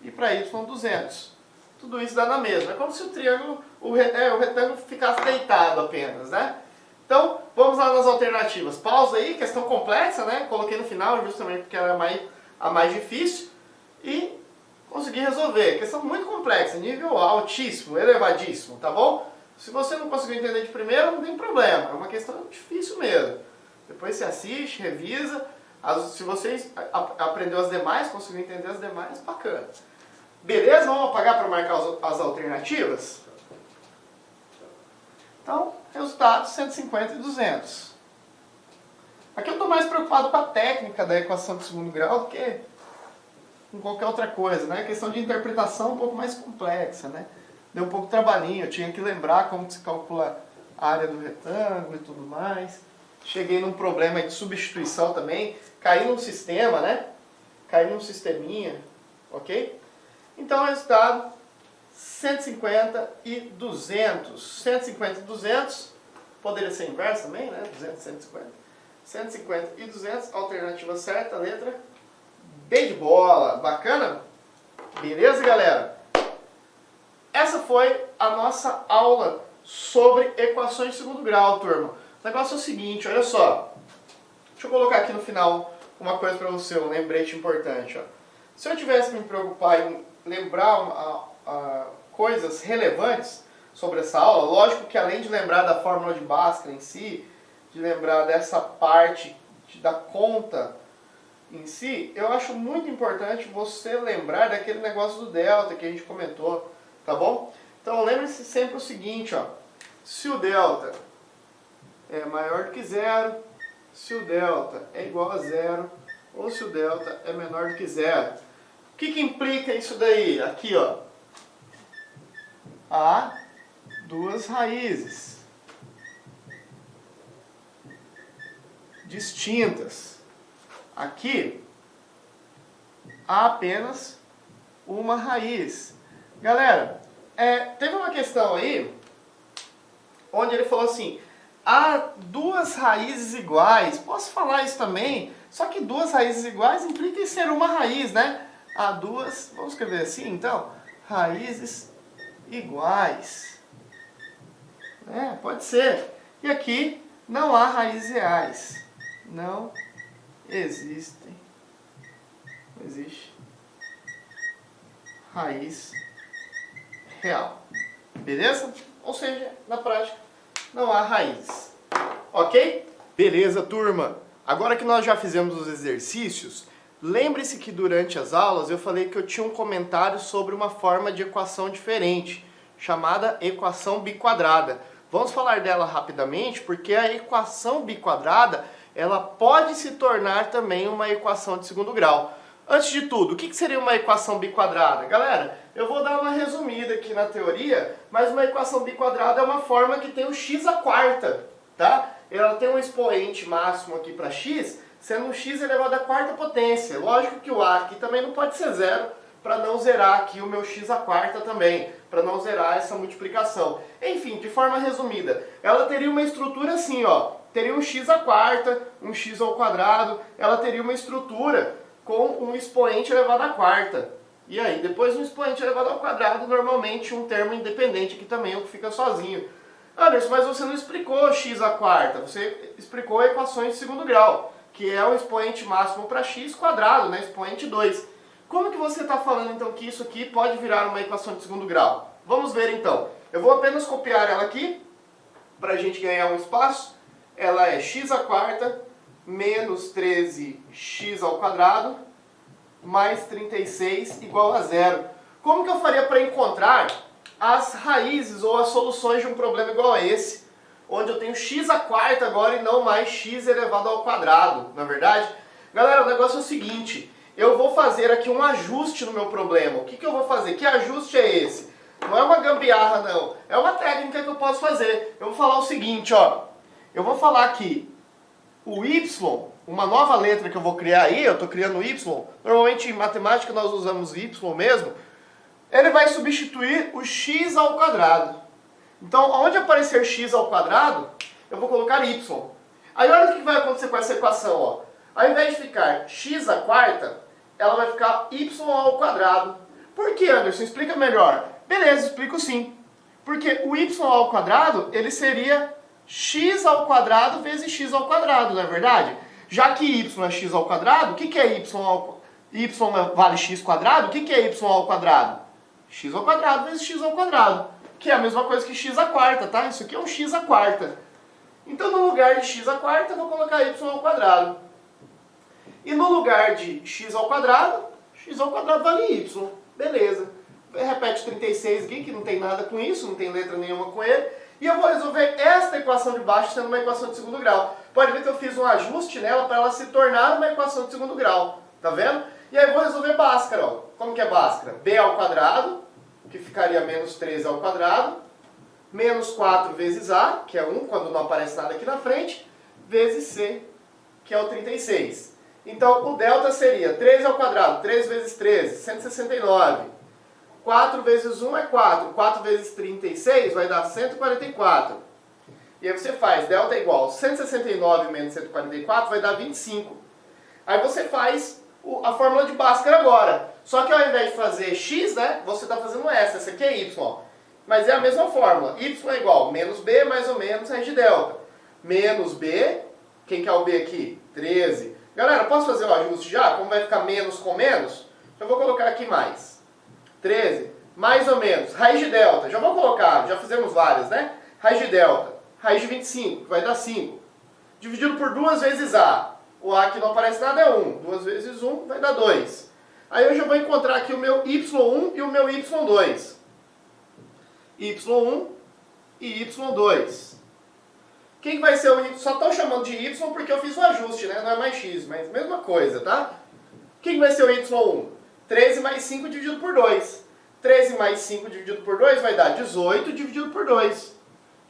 e para y 200. Tudo isso dá na mesma. É como se o triângulo, o retângulo ficasse deitado apenas, né? Então, vamos lá nas alternativas. Pausa aí, questão complexa, né? Coloquei no final justamente porque era a mais difícil. E consegui resolver. Questão muito complexa, nível altíssimo, elevadíssimo, tá bom? Se você não conseguiu entender de primeira, não tem problema. É uma questão difícil mesmo. Depois você assiste, revisa. Se você aprendeu as demais, conseguiu entender as demais, bacana. Beleza? Vamos apagar para marcar as alternativas? Então, resultados 150 e 200. Aqui eu estou mais preocupado com a técnica da equação de segundo grau do que com qualquer outra coisa, né? A questão de interpretação é um pouco mais complexa, né? Deu um pouco de trabalhinho, eu tinha que lembrar como se calcula a área do retângulo e tudo mais. Cheguei num problema de substituição também, caí num sistema, né? Caí num sisteminha, ok? Então, o resultado 150 e 200. 150 e 200, poderia ser inverso também, né? 200 e 150. 150 e 200, alternativa certa, letra B de bola. Bacana? Beleza, galera? Essa foi a nossa aula sobre equações de segundo grau, turma. O negócio é o seguinte, olha só. Deixa eu colocar aqui no final uma coisa para você, um lembrete importante. Ó. Se eu tivesse que me preocupar em lembrar coisas relevantes sobre essa aula, lógico que além de lembrar da fórmula de Bhaskara em si, de lembrar dessa parte da conta em si, eu acho muito importante você lembrar daquele negócio do delta que a gente comentou, tá bom? Então lembre-se sempre o seguinte, ó, se o delta é maior do que zero, se o delta é igual a zero, ou se o delta é menor do que zero. O que implica isso daí? Aqui, ó, há duas raízes distintas. Aqui há apenas uma raiz. Galera, teve uma questão aí onde ele falou assim, há duas raízes iguais. Posso falar isso também? Só que duas raízes iguais implica em ser uma raiz, né? Há duas, vamos escrever assim então, raízes iguais. Pode ser. E aqui não há raízes reais. Não existe raiz real. Beleza? Ou seja, na prática, não há raízes. Ok? Beleza, turma? Agora que nós já fizemos os exercícios, lembre-se que durante as aulas eu falei que eu tinha um comentário sobre uma forma de equação diferente, chamada equação biquadrada. Vamos falar dela rapidamente, porque a equação biquadrada ela pode se tornar também uma equação de segundo grau. Antes de tudo, o que seria uma equação biquadrada? Galera, eu vou dar uma resumida aqui na teoria, mas uma equação biquadrada é uma forma que tem o x à quarta, tá? Ela tem um expoente máximo aqui para x, sendo um x elevado à quarta potência. Lógico que o a aqui também não pode ser zero, para não zerar aqui o meu x à quarta também, para não zerar essa multiplicação. Enfim, de forma resumida, ela teria uma estrutura assim, ó, teria um x à quarta, um x ao quadrado, ela teria uma estrutura com um expoente elevado à quarta. E aí, depois um expoente elevado ao quadrado, normalmente um termo independente aqui também, o que fica sozinho. Anderson, mas você não explicou x à quarta, você explicou equações de segundo grau, que é o expoente máximo para x quadrado, né, expoente 2. Como que você está falando então que isso aqui pode virar uma equação de segundo grau? Vamos ver então. Eu vou apenas copiar ela aqui, para a gente ganhar um espaço. Ela é x à quarta menos 13x ao quadrado mais 36 igual a zero. Como que eu faria para encontrar as raízes ou as soluções de um problema igual a esse, onde eu tenho x à quarta agora e não mais x elevado ao quadrado, na verdade? Galera, o negócio é o seguinte, eu vou fazer aqui um ajuste no meu problema. O que eu vou fazer? Que ajuste é esse? Não é uma gambiarra, não. É uma técnica que eu posso fazer. Eu vou falar o seguinte, ó. Eu vou falar que o y, uma nova letra que eu vou criar aí, eu estou criando o y, normalmente em matemática nós usamos y mesmo, ele vai substituir o x ao quadrado. Então, onde aparecer x ao quadrado, eu vou colocar y. Aí olha o que vai acontecer com essa equação, ó. Ao invés de ficar x à quarta, ela vai ficar y ao quadrado. Por que, Anderson? Explica melhor. Beleza, explico sim. Porque o y ao quadrado, ele seria x ao quadrado vezes x ao quadrado, não é verdade? Já que y é x ao quadrado, o que é y ao y vale x quadrado? O que é y ao quadrado? X ao quadrado vezes x ao quadrado. Que é a mesma coisa que x à quarta, tá? Isso aqui é um x à quarta. Então, no lugar de x à quarta, eu vou colocar y ao quadrado. E no lugar de x ao quadrado vale y. Beleza. Repete 36 aqui, que não tem nada com isso, não tem letra nenhuma com ele. E eu vou resolver esta equação de baixo sendo uma equação de segundo grau. Pode ver que eu fiz um ajuste nela para ela se tornar uma equação de segundo grau. Tá vendo? E aí eu vou resolver Bhaskara. Ó. Como que é Bhaskara? B ao quadrado, que ficaria menos 13 ao quadrado, menos 4 vezes A, que é 1, quando não aparece nada aqui na frente, vezes C, que é o 36. Então, o delta seria 13 ao quadrado, 3 vezes 13, 169. 4 vezes 1 é 4. 4 vezes 36 vai dar 144. E aí você faz delta é igual a 169 menos 144 vai dar 25. Aí você faz a fórmula de Bhaskara agora. Só que ao invés de fazer x, né, você está fazendo essa aqui é y. Ó. Mas é a mesma fórmula. Y é igual a menos b mais ou menos raiz de delta. Menos b, quem que é o b aqui? 13. Galera, posso fazer o ajuste já? Como vai ficar menos com menos? Eu vou colocar aqui mais. 13, mais ou menos, raiz de delta. Já vou colocar, já fizemos várias, né? Raiz de delta, raiz de 25, que vai dar 5. Dividido por 2 vezes A. O A que não aparece nada é 1. 2 vezes 1 vai dar 2. Aí eu já vou encontrar aqui o meu y1 e o meu y2. y1 e y2. Quem que vai ser o y? Só estou chamando de y porque eu fiz o ajuste, né? Não é mais x, mas mesma coisa, tá? Quem que vai ser o y1? 13 mais 5 dividido por 2. 13 mais 5 dividido por 2 vai dar 18 dividido por 2.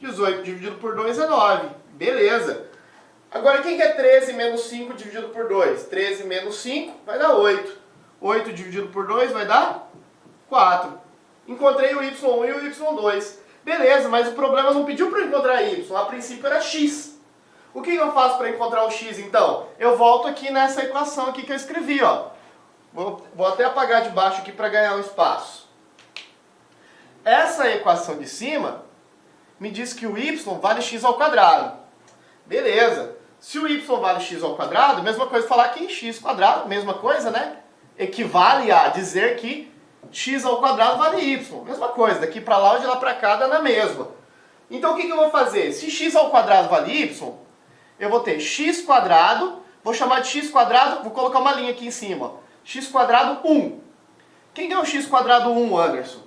18 dividido por 2 é 9. Beleza. Agora, quem que é 13 menos 5 dividido por 2? 13 menos 5 vai dar 8. 8 dividido por 2 vai dar 4. Encontrei o y1 e o y2. Beleza, mas o problema não pediu para eu encontrar y. A princípio era x. O que eu faço para encontrar o x, então? Eu volto aqui nessa equação aqui que eu escrevi, ó. Vou até apagar de baixo aqui para ganhar um espaço. Essa equação de cima me diz que o y vale x ao quadrado. Beleza. Se o y vale x ao quadrado, mesma coisa falar que x quadrado, mesma coisa, né? Equivale a dizer que x ao quadrado vale y. Mesma coisa, daqui para lá ou de lá para cá dá na mesma. Então o que eu vou fazer? Se x ao quadrado vale y, eu vou ter x quadrado, vou chamar de x quadrado, vou colocar uma linha aqui em cima, ó. X quadrado 1. Quem é o x quadrado 1, Anderson?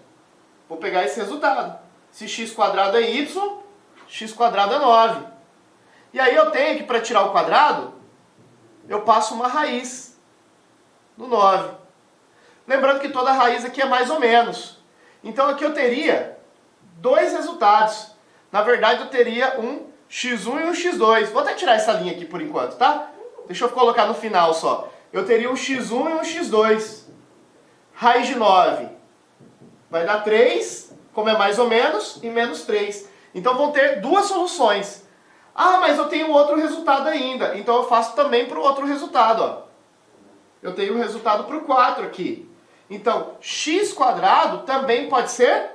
Vou pegar esse resultado. Se x quadrado é y, x quadrado é 9. E aí eu tenho que, para tirar o quadrado, eu passo uma raiz no 9. Lembrando que toda raiz aqui é mais ou menos. Então aqui eu teria dois resultados. Na verdade eu teria um x1 e um x2. Vou até tirar essa linha aqui por enquanto, tá? Deixa eu colocar no final só. Eu teria um x1 e um x2. Raiz de 9 vai dar 3, como é mais ou menos, e menos 3. Então vão ter duas soluções. Ah, mas eu tenho outro resultado ainda. Então eu faço também para o outro resultado. Ó. Eu tenho o resultado para o 4 aqui. Então, x quadrado também pode ser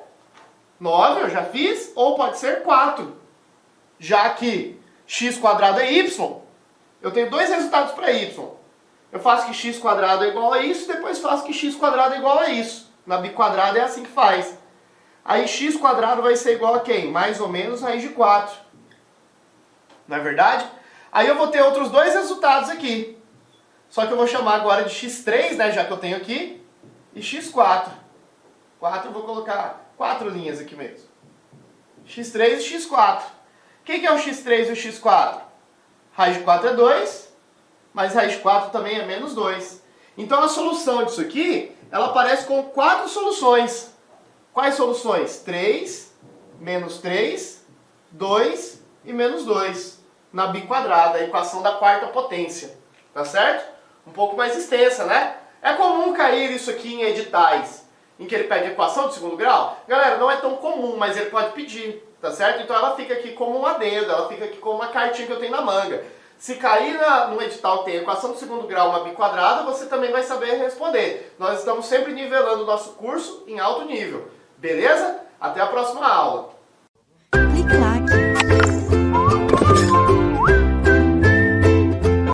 9, eu já fiz, ou pode ser 4. Já que x quadrado é y, eu tenho dois resultados para y. Eu faço que x quadrado é igual a isso, depois faço que x quadrado é igual a isso. Na biquadrada é assim que faz. Aí x quadrado vai ser igual a quem? Mais ou menos raiz de 4. Não é verdade? Aí eu vou ter outros dois resultados aqui. Só que eu vou chamar agora de x3, né, já que eu tenho aqui, e x4. 4 eu vou colocar 4 linhas aqui mesmo. x3 e x4. O que é o x3 e o x4? Raiz de 4 é 2, mas raiz de 4 também é menos 2. Então a solução disso aqui, ela aparece com 4 soluções. Quais soluções? 3, menos 3, 2 e menos 2. Na biquadrada, a equação da quarta potência. Tá certo? Um pouco mais extensa, né? É comum cair isso aqui em editais, em que ele pede equação de segundo grau. Galera, não é tão comum, mas ele pode pedir. tá certo? Então ela fica aqui como um adendo, ela fica aqui como uma cartinha que eu tenho na manga. Se cair no edital tem equação do segundo grau, uma biquadrada, você também vai saber responder. Nós estamos sempre nivelando o nosso curso em alto nível, beleza? Até a próxima aula.